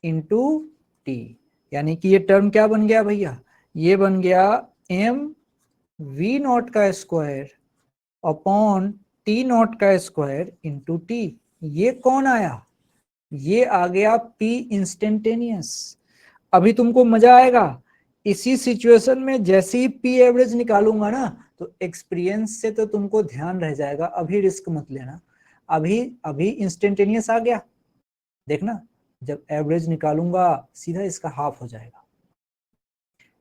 into T. यानी कि ये टर्म क्या बन गया भैया, ये बन गया m v नॉट का स्क्वायर अपॉन टी नॉट का स्क्वायर इंटू टी। ये कौन आया, ये आ गया p इंस्टेंटेनियस। अभी तुमको मजा आएगा, इसी सिचुएशन में जैसे ही p एवरेज निकालूंगा ना, तो एक्सपीरियंस से तो तुमको ध्यान रह जाएगा, अभी रिस्क मत लेना। अभी अभी इंस्टेंटेनियस आ गया, देखना जब एवरेज निकालूंगा सीधा इसका हाफ हो जाएगा,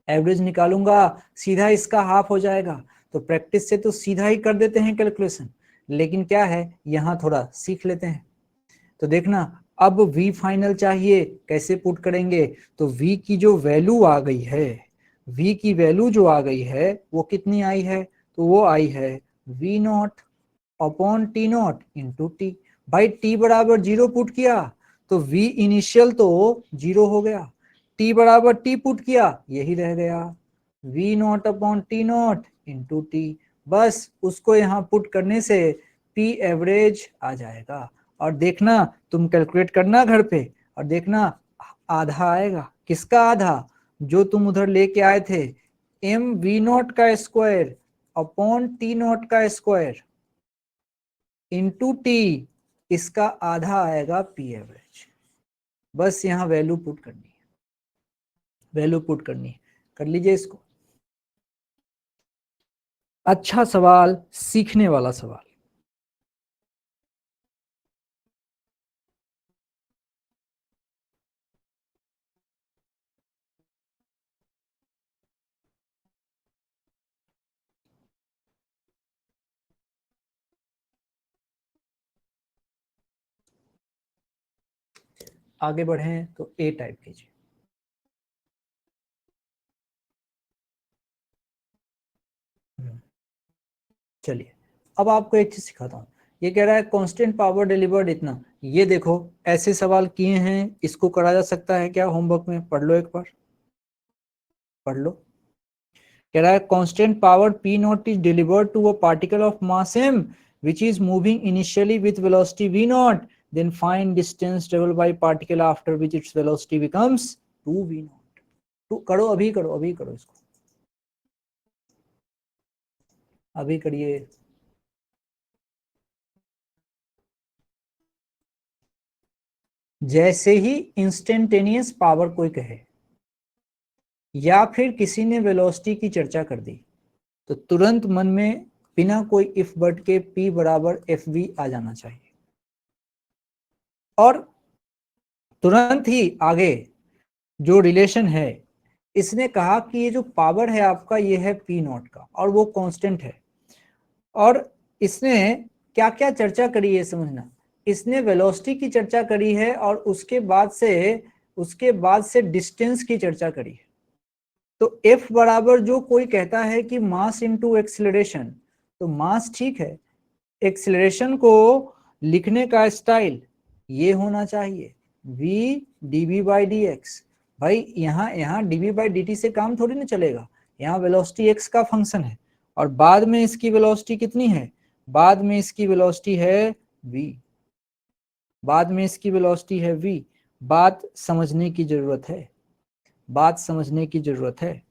एवरेज निकालूंगा सीधा इसका हाफ हो जाएगा। तो प्रैक्टिस से तो सीधा ही कर देते हैं कैलकुलेशन, लेकिन क्या है यहाँ थोड़ा सीख लेते हैं। तो देखना अब v फाइनल चाहिए, कैसे पुट करेंगे, तो v की जो वैल्यू आ गई है, v की वैल्यू जो आ गई है वो कितनी आई है, तो वो आई है v not upon T not into T. भाई t बराबर 0 पुट किया तो v इनिशियल तो 0 हो गया, t बराबर t पुट किया यही रह गया v not upon T not into T. बस उसको यहाँ पुट करने से p एवरेज आ जाएगा। और देखना तुम कैलकुलेट करना घर पे, और देखना आधा आएगा, किसका आधा, जो तुम उधर लेके आए थे m v नॉट का स्क्वायर अपॉन टी नॉट का स्क्वायर इंटू टी, इसका आधा आएगा पी एवरेज। बस यहाँ वैल्यू पुट करनी है, वैल्यू पुट करनी है, कर लीजिए इसको। अच्छा सवाल, सीखने वाला सवाल। आगे बढ़ें तो ए टाइप कीजिए। चलिए अब आपको एक चीज सिखाता हूँ। ये कह रहा है कांस्टेंट पावर डिलीवर्ड इतना, ये देखो ऐसे सवाल किए हैं, इसको करा जा सकता है क्या होमवर्क में, पढ़ लो एक बार, पढ़ लो। कह रहा है constant power p naught is delivered to a particle of mass m which is moving initially with velocity v naught, then find distance traveled by particle after which its velocity becomes 2v naught। तो करो, अभी करो, अभी करो इसको, अभी करिए। जैसे ही इंस्टेंटेनियस पावर कोई कहे या फिर किसी ने वेलोसिटी की चर्चा कर दी, तो तुरंत मन में बिना कोई इफ बट के p बराबर एफ वी आ जाना चाहिए, और तुरंत ही आगे जो रिलेशन है, इसने कहा कि ये जो पावर है आपका ये है p नॉट का और वो कांस्टेंट है। और इसने क्या क्या चर्चा करी है समझना, इसने वेलोसिटी की चर्चा करी है और उसके बाद से डिस्टेंस की चर्चा करी है। तो F बराबर जो कोई कहता है कि मास इंटू एक्सिलरेशन, तो मास ठीक है, एक्सिलरेशन को लिखने का स्टाइल ये होना चाहिए v dv by D x. भाई यहाँ dv बाई dt से काम थोड़ी ना चलेगा, यहाँ वेलोसिटी x का फंक्शन है और बाद में इसकी वेलोसिटी कितनी है, बाद में इसकी वेलोसिटी है v, बाद में इसकी वेलोसिटी है v। बात समझने की जरूरत है, बात समझने की जरूरत है।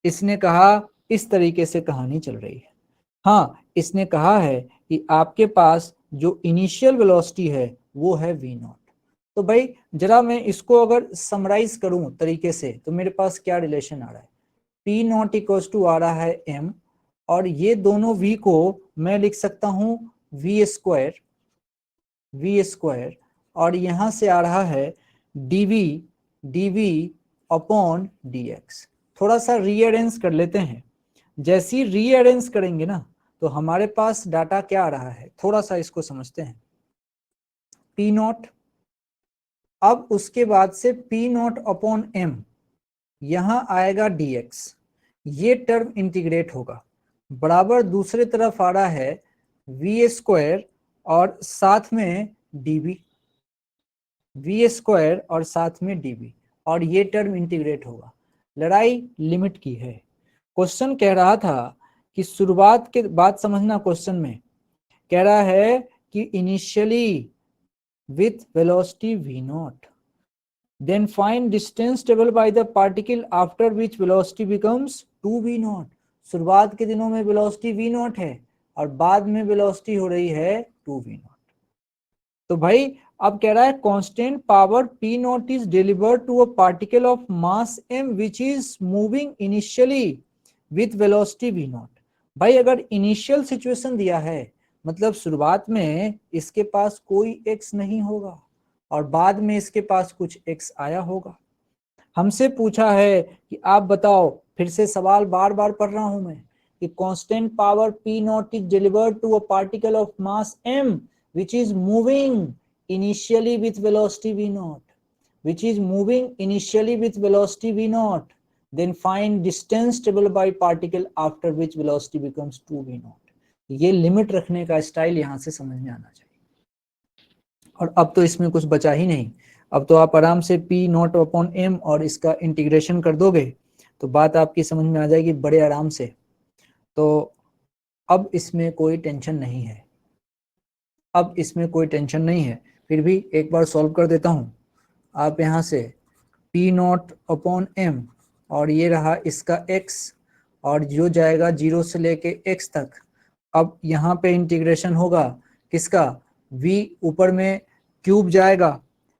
इसने कहा इस तरीके से कहानी चल रही है। हाँ, इसने कहा है कि आपके पास जो इनिशियल वेलोसिटी है वो है v नॉट। तो भाई जरा मैं इसको अगर समराइज करूं तरीके से, तो मेरे पास क्या रिलेशन आ रहा है, p नॉट इक्वल टू आ रहा है m, और ये दोनों v को मैं लिख सकता हूं v स्क्वायर, और यहां से आ रहा है dv अपॉन dx। थोड़ा सा रीअरेंज कर लेते हैं। जैसे ही रीअरेंज करेंगे ना तो हमारे पास डाटा क्या आ रहा है, थोड़ा सा इसको समझते हैं। पी नॉट, अब उसके बाद से पी नॉट अपॉन एम, यहां आएगा dx, ये टर्म इंटीग्रेट होगा, बराबर दूसरे तरफ आ रहा है वी स्क्वायर और साथ में dv, वी स्क्वायर और साथ में dv, और ये टर्म इंटीग्रेट होगा। लड़ाई लिमिट की है। क्वेश्चन कह रहा था कि शुरुआत के बाद समझना, क्वेश्चन में कह रहा है कि initially with velocity v not, then find distance traveled by the particle after which velocity becomes 2v naught। शुरुआत के दिनों में वेलोसिटी v नॉट है और बाद में वेलोसिटी हो रही है 2v नॉट। तो भाई अब कह रहा है constant power p naught is delivered to a particle of mass m which is moving initially with velocity v naught. भाई अगर इनिशियल सिचुएशन दिया है मतलब शुरुआत में इसके पास कोई x नहीं होगा और बाद में इसके पास कुछ x आया होगा। हमसे पूछा है कि आप बताओ, फिर से सवाल बार बार पढ़ रहा हूं मैं, कि constant power p naught is delivered to a particle of mass m which is moving initially with velocity v naught, which is moving initially with velocity v naught, then find distance traveled by particle after which velocity becomes 2v naught। ये लिमिट रखने का स्टाइल यहां से समझ में आना चाहिए। और अब तो इसमें कुछ बचा ही नहीं, अब तो आप आराम से पी नॉट अपॉन एम और इसका इंटीग्रेशन कर दोगे तो बात आपकी समझ में आ जाएगी बड़े आराम से। तो अब इसमें कोई टेंशन नहीं है, अब इसमें कोई टेंशन नहीं है। फिर भी एक बार सॉल्व कर देता हूं। आप यहाँ से पी नॉट अपॉन एम और ये रहा इसका x, और जो जाएगा 0 से लेके x तक। अब यहाँ पे इंटीग्रेशन होगा किसका, v ऊपर में क्यूब जाएगा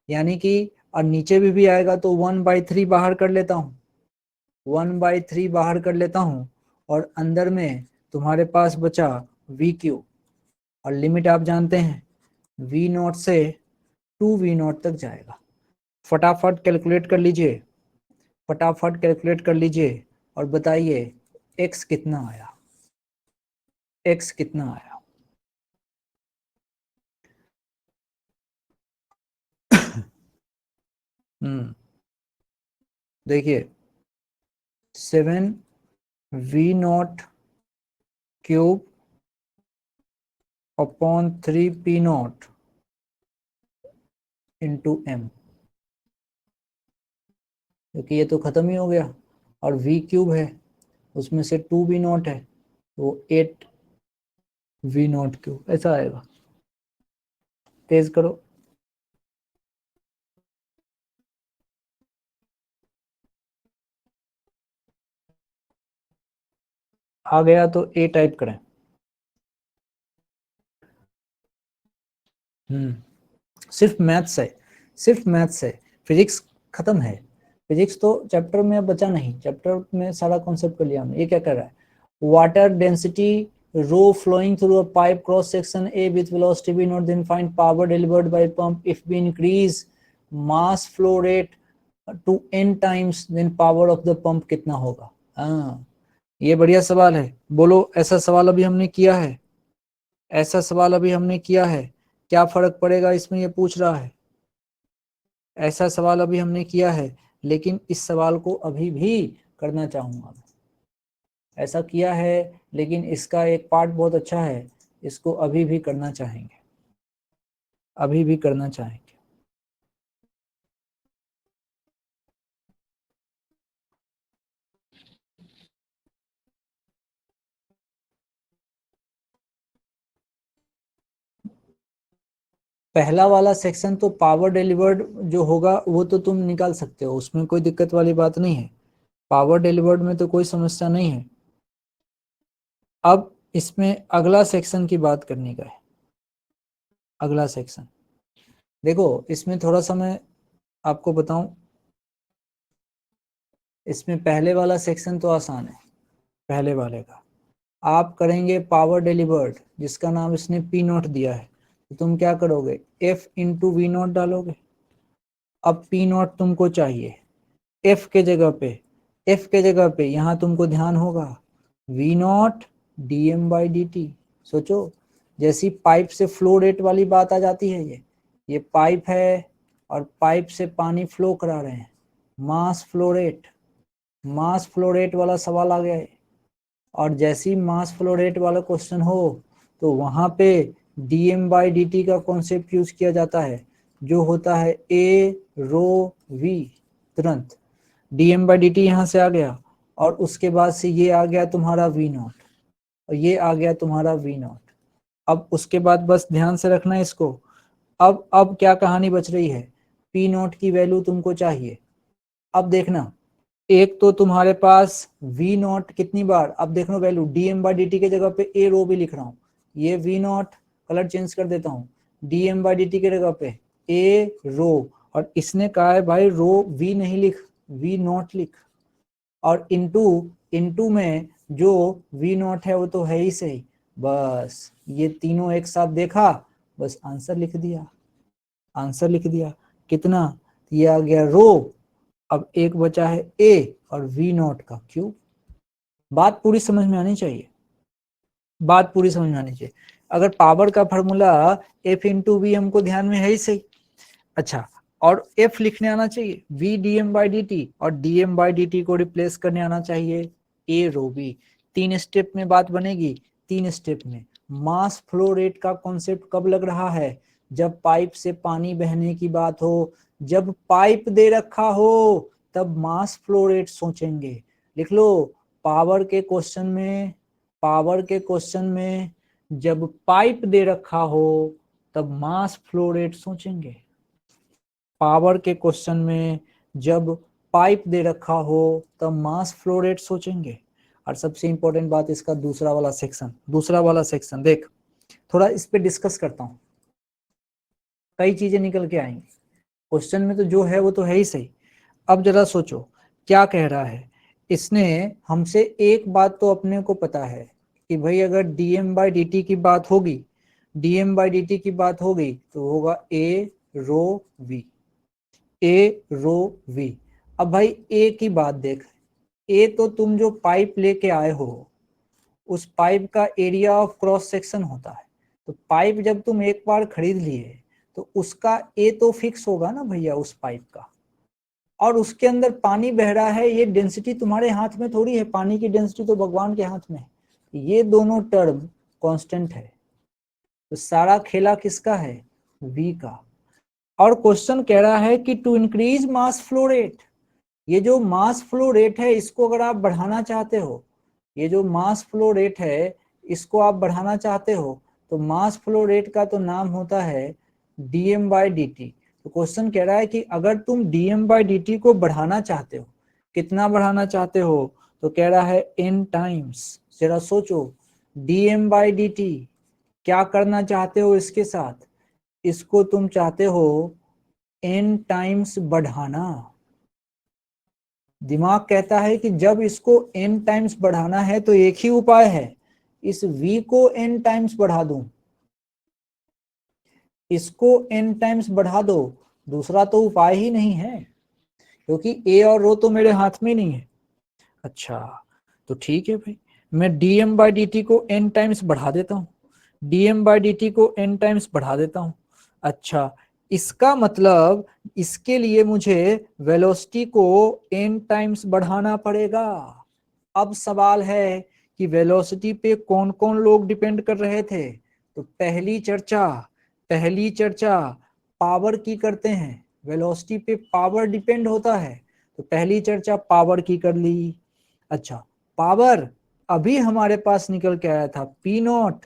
यानी कि, और नीचे भी आएगा तो 1/3 बाहर कर लेता हूँ, 1/3 बाहर कर लेता हूँ, और अंदर में तुम्हारे पास बचा v क्यूब, और लिमिट आप जानते हैं v नॉट से 2v नॉट तक जाएगा। फटाफट कैलकुलेट कर लीजिए, फटाफट कैलकुलेट कर लीजिए और बताइए x कितना आया, x कितना आया। देखिए 7v not cube upon 3p not into m, क्योंकि ये तो खत्म ही हो गया, और v क्यूब है उसमें से 2v नॉट है तो 8v नॉट क्यूब, ऐसा आएगा। तेज करो, आ गया तो a टाइप करें। सिर्फ मैथ्स है, सिर्फ मैथ्स है, फिजिक्स खत्म है। फिजिक्स तो चैप्टर में अब बचा नहीं, चैप्टर में सारा कॉन्सेप्ट कर लिया हमने। ये क्या कर रहा है, water density rho flowing through a pipe cross section A with velocity v naught, then find power delivered by pump if we increase mass flow rate to n times, then power of the pump कितना होगा। हाँ ये बढ़िया सवाल है। बोलो ऐसा सवाल अभी हमने किया है, ऐसा सवाल अभी हमने किया है, क्या फर्क पड़ेगा इसमें, ये पूछ रहा है। ऐसा सवाल अभी हमने किया है, लेकिन इस सवाल को अभी भी करना चाहूंगा। ऐसा किया है लेकिन इसका एक पार्ट बहुत अच्छा है, इसको अभी भी करना चाहेंगे, अभी भी करना चाहेंगे। पहला वाला सेक्शन तो पावर डिलीवर्ड जो होगा वो तो तुम निकाल सकते हो, उसमें कोई दिक्कत वाली बात नहीं है, पावर डिलीवर्ड में तो कोई समस्या नहीं है। अब इसमें अगला सेक्शन की बात करने का है। अगला सेक्शन देखो, इसमें थोड़ा सा मैं आपको बताऊं, इसमें पहले वाला सेक्शन तो आसान है। पहले वाले का आप करेंगे पावर डिलीवर्ड, जिसका नाम इसने पी नॉट दिया है, तो तुम क्या करोगे, एफ इंटू वी नॉट डालोगे। अब पी नॉट तुमको चाहिए, एफ के जगह पे यहां तुमको ध्यान होगा V naught D M by D T. सोचो जैसी पाइप से फ्लो रेट वाली बात आ जाती है, ये पाइप है और पाइप से पानी फ्लो करा रहे हैं, मास फ्लो रेट वाला सवाल आ गया है। और जैसी मास फ्लो रेट वाला क्वेश्चन हो तो वहां पे dm बाई डी टी का कॉन्सेप्ट यूज किया जाता है, जो होता है a रो v। तुरंत dm बाई डी टी यहां से आ गया और उसके बाद से ये आ गया तुम्हारा v नॉट और ये आ गया तुम्हारा v नॉट। अब उसके बाद बस ध्यान से रखना इसको। अब क्या कहानी बच रही है, p नॉट की वैल्यू तुमको चाहिए। अब देखना एक तो तुम्हारे पास v नॉट कितनी बार, अब देखो value dm by D T के जगह पे a रो भी लिख रहा हूँ, ये v नॉट कलर चेंज कर देता हूँ, dm बाई डी टी के जगह पे a रो, और इसने कहा है भाई रो v नहीं लिख, v नॉट लिख, और इनटू में जो v नॉट है वो तो है ही सही। बस ये तीनों एक साथ देखा, बस आंसर लिख दिया। कितना, ये आ गया रो। अब एक बचा है ए और वी नॉट का क्यूब। बात पूरी समझ में आनी चाहिए, अगर पावर का फॉर्मूला एफ इंटू वी हमको ध्यान में है ही सही। अच्छा, और एफ लिखने आना चाहिए, V D M by D T, और D M by D T को रिप्लेस करने आना चाहिए ए रो बी। 3 स्टेप में बात बनेगी, 3 स्टेप में। मास फ्लो रेट का कॉन्सेप्ट कब लग रहा है, जब पाइप से पानी बहने की बात हो, जब पाइप दे रखा हो तब मास फ्लो रेट सोचेंगे। लिख लो, पावर के क्वेश्चन में जब पाइप दे रखा हो तब मास फ्लो रेट सोचेंगे। पावर के क्वेश्चन में जब पाइप दे रखा हो तब मास फ्लो रेट सोचेंगे। और सबसे इंपॉर्टेंट बात इसका दूसरा वाला सेक्शन देख, थोड़ा इस पे डिस्कस करता हूं, कई चीजें निकल के आएंगी। क्वेश्चन में तो जो है वो तो है ही सही। अब जरा सोचो क्या कह रहा है, इसने हमसे एक बात तो अपने को पता है कि भाई अगर dm बाई डी टी की बात होगी, तो होगा a रो v। अब भाई a की बात देख, a तो तुम जो पाइप लेके आए हो उस पाइप का एरिया ऑफ क्रॉस सेक्शन होता है। तो पाइप जब तुम एक बार खरीद लिए तो उसका ए तो फिक्स होगा ना भैया उस पाइप का, और उसके अंदर पानी बह रहा है, ये डेंसिटी तुम्हारे हाथ में थोड़ी है, पानी की डेंसिटी तो भगवान के हाथ में है। ये दोनों टर्म कांस्टेंट है, तो सारा खेला किसका है, v का। और क्वेश्चन कह रहा है कि to increase mass flow rate, ये जो मास फ्लो रेट है इसको अगर आप बढ़ाना चाहते हो, तो मास फ्लो रेट का तो नाम होता है dm बाई डी टी। तो क्वेश्चन कह रहा है कि अगर तुम dm बाई डी टी को बढ़ाना चाहते हो, कितना बढ़ाना चाहते हो, तो कह रहा है n टाइम्स। जरा सोचो dm बाई डी टी क्या करना चाहते हो इसके साथ, इसको तुम चाहते हो n टाइम्स बढ़ाना। दिमाग कहता है कि जब इसको n टाइम्स बढ़ाना है तो एक ही उपाय है, इस v को n टाइम्स बढ़ा दूं, इसको n टाइम्स बढ़ा दो, दूसरा तो उपाय ही नहीं है, क्योंकि a और रो तो मेरे हाथ में नहीं है। अच्छा तो ठीक है भाई, मैं dm बाई डी टी को n टाइम्स बढ़ा देता हूँ, अच्छा इसका मतलब इसके लिए मुझे वेलोसिटी को n टाइम्स बढ़ाना पड़ेगा। अब सवाल है कि वेलोसिटी पे कौन कौन लोग डिपेंड कर रहे थे, तो पहली चर्चा पावर की करते हैं, वेलोसिटी पे पावर डिपेंड होता है, तो पहली चर्चा पावर की कर ली। अच्छा पावर अभी हमारे पास निकल के आया था P naught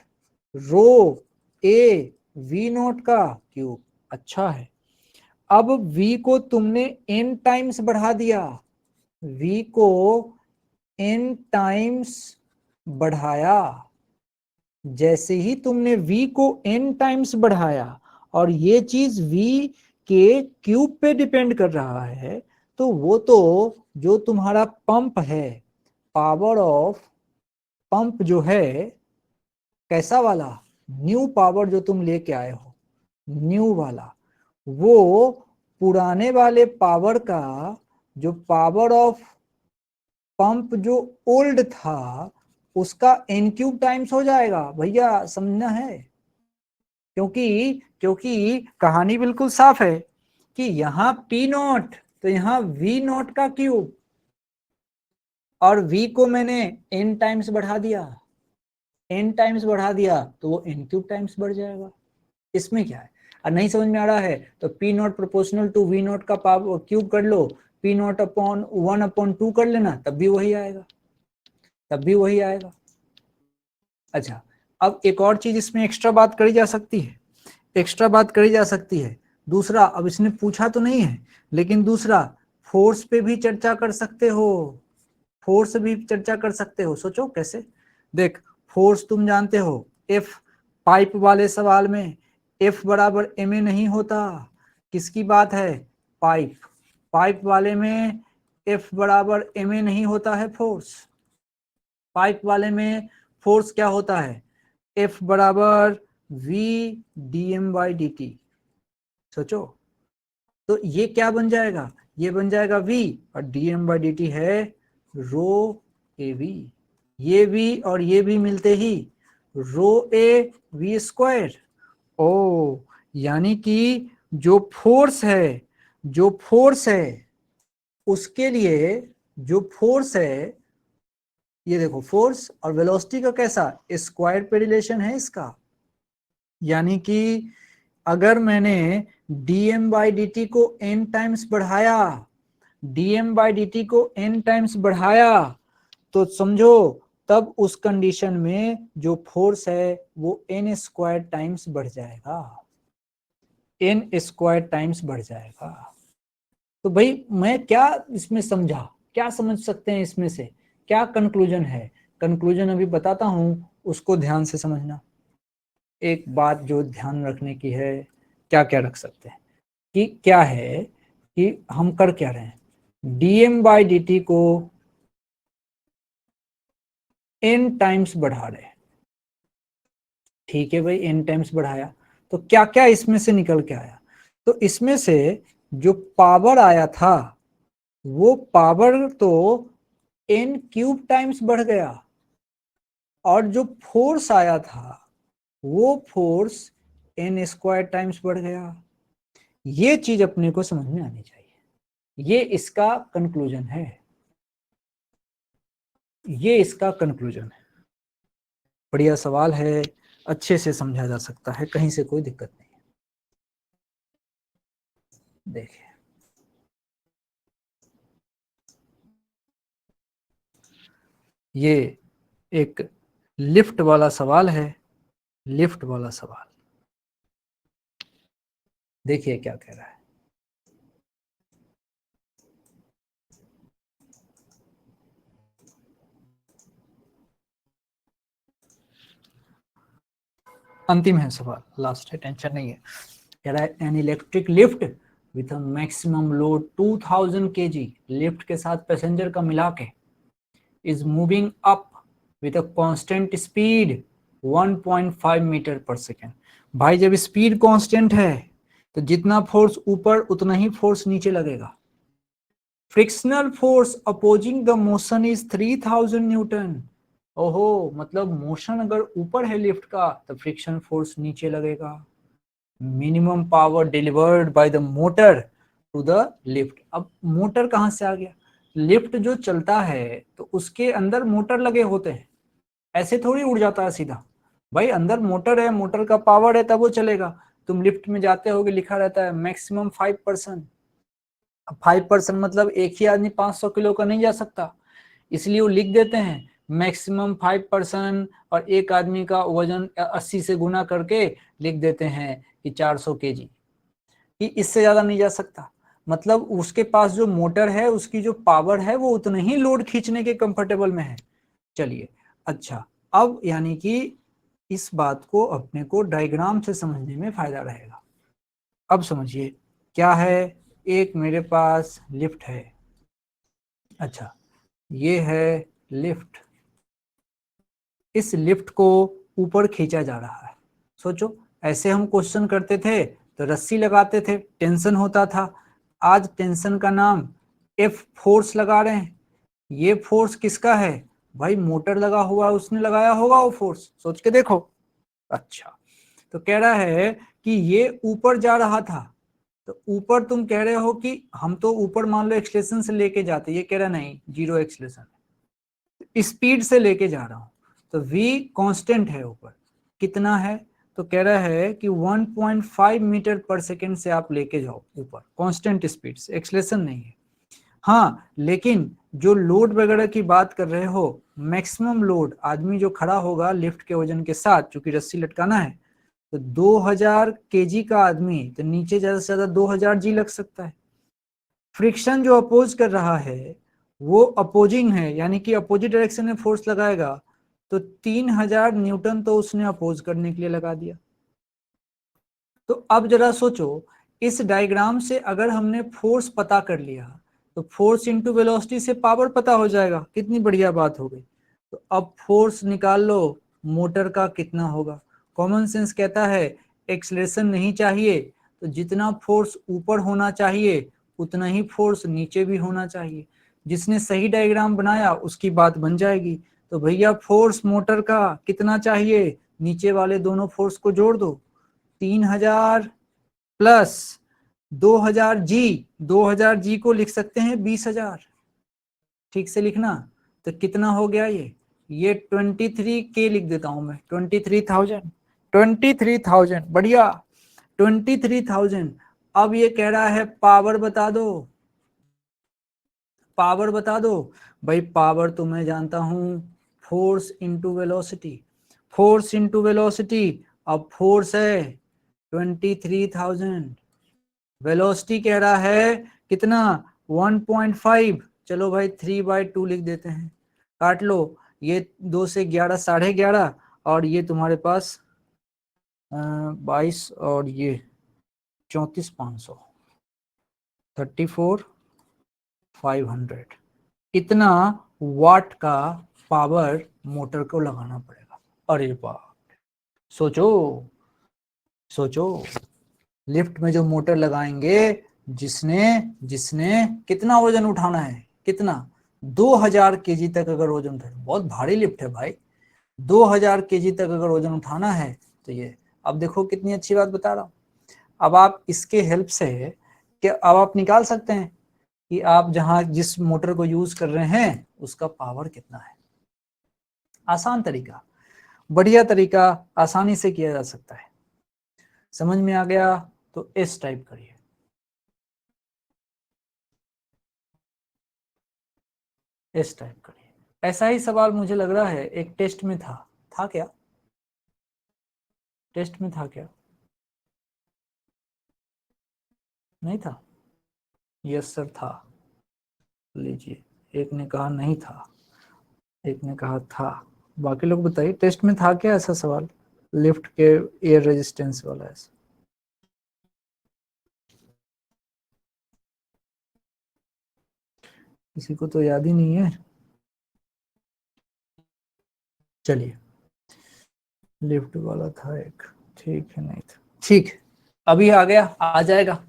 rho A V naught का क्यूब। अच्छा है, अब v को तुमने n टाइम्स बढ़ा दिया, v को n टाइम्स बढ़ाया, जैसे ही तुमने v को n टाइम्स बढ़ाया और ये चीज v के क्यूब पे डिपेंड कर रहा है, तो वो तो जो तुम्हारा पंप है, पावर ऑफ पंप जो है कैसा वाला, न्यू पावर जो तुम लेके आए हो, न्यू वाला, वो पुराने वाले पावर का जो पावर ऑफ पंप जो ओल्ड था उसका n क्यूब टाइम्स हो जाएगा। भैया समझना है, क्योंकि कहानी बिल्कुल साफ है कि यहाँ P नॉट तो यहाँ V नॉट का क्यूब, और V को मैंने n टाइम्स बढ़ा दिया, n टाइम्स बढ़ा दिया तो वो n क्यूब टाइम्स बढ़ जाएगा। इसमें क्या है, और नहीं समझ में आ रहा है तो P naught proportional to V naught का पावर क्यूब कर लो, P नॉट अपॉन 1/2 कर लेना, तब भी वही आएगा, तब भी वही आएगा। अच्छा, अब एक और चीज इसमें एक्स्ट्रा बात करी जा सकती है, एक्स्ट्रा बात करी जा सकती है। दूसरा, अब इसने पूछा तो नहीं है, लेकिन दूसरा फोर्स पे भी चर्चा कर सकते हो, फोर्स भी चर्चा कर सकते हो। सोचो कैसे, देख फोर्स तुम जानते हो, F पाइप वाले सवाल में F बराबर ma नहीं होता। किसकी बात है, पाइप, पाइप वाले में F बराबर ma नहीं होता है फोर्स, पाइप वाले में फोर्स क्या होता है, F बराबर V dm/dt। सोचो, तो ये क्या बन जाएगा, ये बन जाएगा V और dm/dt है रो AV, ये V और ये V मिलते ही रो A V स्क्वायर। ओ, यानी कि जो फोर्स है, जो फोर्स है उसके लिए, जो फोर्स है, ये देखो फोर्स और वेलोसिटी का कैसा स्क्वायर पे रिलेशन है इसका, यानी कि अगर मैंने dm/dt को n टाइम्स बढ़ाया, dm/dt को n टाइम्स बढ़ाया, तो समझो तब उस कंडीशन में जो फोर्स है वो n स्क्वायर टाइम्स बढ़ जाएगा, n स्क्वायर टाइम्स बढ़ जाएगा। तो भाई मैं क्या इसमें समझा, क्या समझ सकते हैं इसमें से, क्या कंक्लूजन है, कंक्लूजन अभी बताता हूं, उसको ध्यान से समझना। एक बात जो ध्यान रखने की है, क्या क्या रख सकते हैं कि क्या है कि हम कर क्या रहे हैं, dm/dt को n टाइम्स बढ़ा रहे हैं। ठीक है भाई, n टाइम्स बढ़ाया तो क्या क्या इसमें से निकल के आया, तो इसमें से जो पावर आया था वो पावर तो n क्यूब टाइम्स बढ़ गया, और जो फोर्स आया था वो फोर्स n स्क्वायर टाइम्स बढ़ गया। ये चीज अपने को समझ में आनी चाहिए, ये इसका कंक्लूजन है, ये इसका कंक्लूजन है। बढ़िया सवाल है, अच्छे से समझा जा सकता है, कहीं से कोई दिक्कत नहीं है। देखिए ये एक लिफ्ट वाला सवाल है, लिफ्ट वाला सवाल देखिए क्या कह रहा है। अंतिम है सवाल, लास्ट है, टेंशन नहीं है। कह रहा है an electric lift with a maximum load 2000 kg, lift के साथ पैसेंजर का मिला के, is moving up with a constant speed 1.5 metre per second. भाई जब स्पीड कांस्टेंट है तो जितना फोर्स ऊपर उतना ही फोर्स नीचे लगेगा। Frictional force opposing the motion is 3000 Newton. ओहो, मतलब मोशन अगर ऊपर है लिफ्ट का तो फ्रिक्शन फोर्स नीचे लगेगा। Minimum power delivered by the motor to the lift. अब मोटर कहां से आ गया, लिफ्ट जो चलता है तो उसके अंदर मोटर लगे होते हैं, ऐसे थोड़ी उड़ जाता है सीधा। भाई अंदर मोटर है, मोटर का पावर है तब वो चलेगा। तुम लिफ्ट में जाते होगे, लिखा रहता है मैक्सिमम 5%। 5% मतलब एक ही आदमी 500 किलो का नहीं जा सकता, इसलिए वो लिख देते हैं मैक्सिमम 5%, और एक आदमी का वजन 80 से गुना करके लिख देते हैं कि 400 kg, कि इससे ज्यादा नहीं जा सकता। मतलब उसके पास जो मोटर है उसकी जो पावर है वो उतना ही लोड खींचने के कंफर्टेबल में है। चलिए अच्छा, अब यानी कि इस बात को अपने को डायग्राम से समझने में फायदा रहेगा। अब समझिए क्या है, एक मेरे पास लिफ्ट है, अच्छा ये है लिफ्ट, इस लिफ्ट को ऊपर खींचा जा रहा है। सोचो ऐसे हम क्वेश्चन करते थे तो रस्सी लगाते थे, टेंशन होता था। आज टेंशन का नाम एफ फोर्स लगा रहे हैं, ये फोर्स किसका है भाई, मोटर लगा हुआ है, उसने लगाया होगा वो फोर्स, सोच के देखो। अच्छा, तो कह रहा है कि ये ऊपर जा रहा था, तो ऊपर तुम कह रहे हो कि हम तो ऊपर मान लो एक्सलेशन से लेके जाते, ये कह रहा नहीं जीरो एक्सलेशन, स्पीड से लेके जा रहा हूं, तो v कांस्टेंट है ऊपर, कितना है, तो कह रहा है कि 1.5 मीटर पर सेकेंड से आप लेके जाओ ऊपर, कांस्टेंट स्पीड से, एक्सलेशन नहीं है। हाँ, लेकिन जो लोड वगैरह की बात कर रहे हो, मैक्सिमम लोड आदमी जो खड़ा होगा लिफ्ट के वजन के साथ, चूंकि रस्सी लटकाना है, तो 2000 केजी का आदमी, तो नीचे ज्यादा से ज्यादा 2000 जी लग सकता है। फ्रिक्शन जो अपोज कर रहा है वो अपोजिंग है, यानी कि अपोजिट डायरेक्शन में फोर्स लगाएगा, तो 3000 न्यूटन तो उसने अपोज करने के लिए लगा दिया। तो अब जरा सोचो, इस डायग्राम से अगर हमने फोर्स पता कर लिया, तो फोर्स इंटू वेलोसिटी से पावर पता हो जाएगा, कितनी बढ़िया बात हो गई। तो अब फोर्स निकाल लो मोटर का कितना होगा। कॉमन सेंस कहता है एक्सलेशन नहीं चाहिए, तो जितना फोर्स ऊपर होना चाहिए उतना ही फोर्स नीचे भी होना चाहिए। जिसने सही डायग्राम बनाया उसकी बात बन जाएगी। तो भैया फोर्स मोटर का कितना चाहिए, नीचे वाले दोनों फोर्स को जोड़ दो, 3000 प्लस 2000 जी, 2000 जी को लिख सकते हैं 20,000, ठीक से लिखना। तो कितना हो गया ये 23 के लिख देता हूं मैं, 23,000, 23,000, बढ़िया 23,000। अब ये कह रहा है पावर बता दो, पावर बता दो। भाई पावर तो मैं जानता हूं, force into velocity, force into velocity. अब फोर्स है 23,000, वेलोसिटी कह रहा है कितना 1.5, चलो भाई 3/2 लिख देते हैं, काट लो, ये 2 से 11 11.5, और ये तुम्हारे पास 22, और ये 34,500, 34,500, इतना वाट का पावर मोटर को लगाना पड़ेगा। अरे बाप, सोचो सोचो, लिफ्ट में जो मोटर लगाएंगे, जिसने जिसने कितना वजन उठाना है, कितना 2000 केजी तक अगर वजन उठाना, बहुत भारी लिफ्ट है भाई, 2000 केजी तक अगर वजन उठाना है तो ये, अब देखो कितनी अच्छी बात बता रहा हूं। अब आप इसके हेल्प से कि अब आप निकाल सकते हैं कि आप जहां जिस मोटर को यूज कर रहे हैं उसका पावर कितना है। आसान तरीका, बढ़िया तरीका, आसानी से किया जा सकता है। समझ में आ गया तो इस टाइप करिए, इस टाइप करिए। ऐसा ही सवाल मुझे लग रहा है एक टेस्ट में था क्या, टेस्ट में था क्या, नहीं था? यस सर था, लीजिए, एक ने कहा नहीं था, एक ने कहा था, बाकी लोग बताइए टेस्ट में था क्या ऐसा सवाल, लिफ्ट के एयर रेजिस्टेंस वाला ऐसा? किसी को तो याद ही नहीं है। चलिए, लिफ्ट वाला था एक, ठीक है, नहीं था, ठीक, अभी आ गया, आ जाएगा।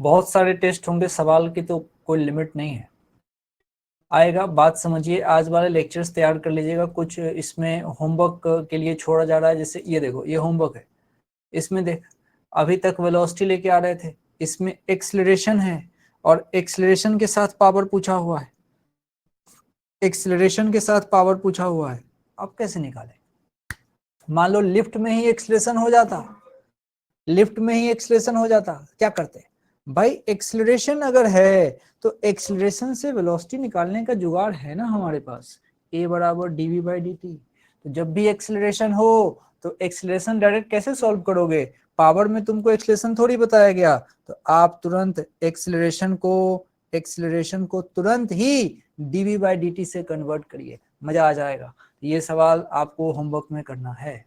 बहुत सारे टेस्ट होंगे, सवाल की तो कोई लिमिट नहीं है, आएगा। बात समझिए, आज वाले लेक्चर्स तैयार कर लीजिएगा, कुछ इसमें होमवर्क के लिए छोड़ा जा रहा है। जैसे ये देखो, ये होमवर्क है, इसमें देख, अभी तक वेलोसिटी लेके आ रहे थे, इसमें एक्सेलरेशन है, और एक्सेलरेशन के साथ पावर पूछा हुआ है, एक्सेलरेशन के साथ पावर पूछा हुआ है। अब कैसे निकालें? मान लो लिफ्ट में ही एक्सेलरेशन हो जाता, लिफ्ट में ही एक्सेलरेशन हो जाता, क्या करते भाई? एक्सेलरेशन अगर है तो एक्सेलरेशन से वेलोसिटी निकालने का जुगाड़ है ना हमारे पास, a बराबर dv/dt। तो जब भी एक्सेलरेशन हो तो एक्सेलरेशन डायरेक्ट कैसे सॉल्व करोगे? पावर में तुमको एक्सेलरेशन थोड़ी बताया गया, तो आप तुरंत एक्सेलरेशन को तुरंत ही dv/dt से कन्वर्ट करिए, मजा आ जाएगा। ये सवाल आपको होमवर्क में करना है,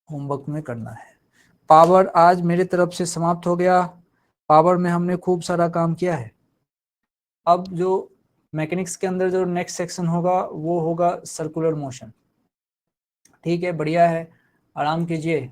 होमवर्क में करना है। पावर आज मेरे तरफ से समाप्त हो गया, पावर में हमने खूब सारा काम किया है। अब जो मैकेनिक्स के अंदर जो नेक्स्ट सेक्शन होगा वो होगा सर्कुलर मोशन। ठीक है, बढ़िया है, आराम कीजिए,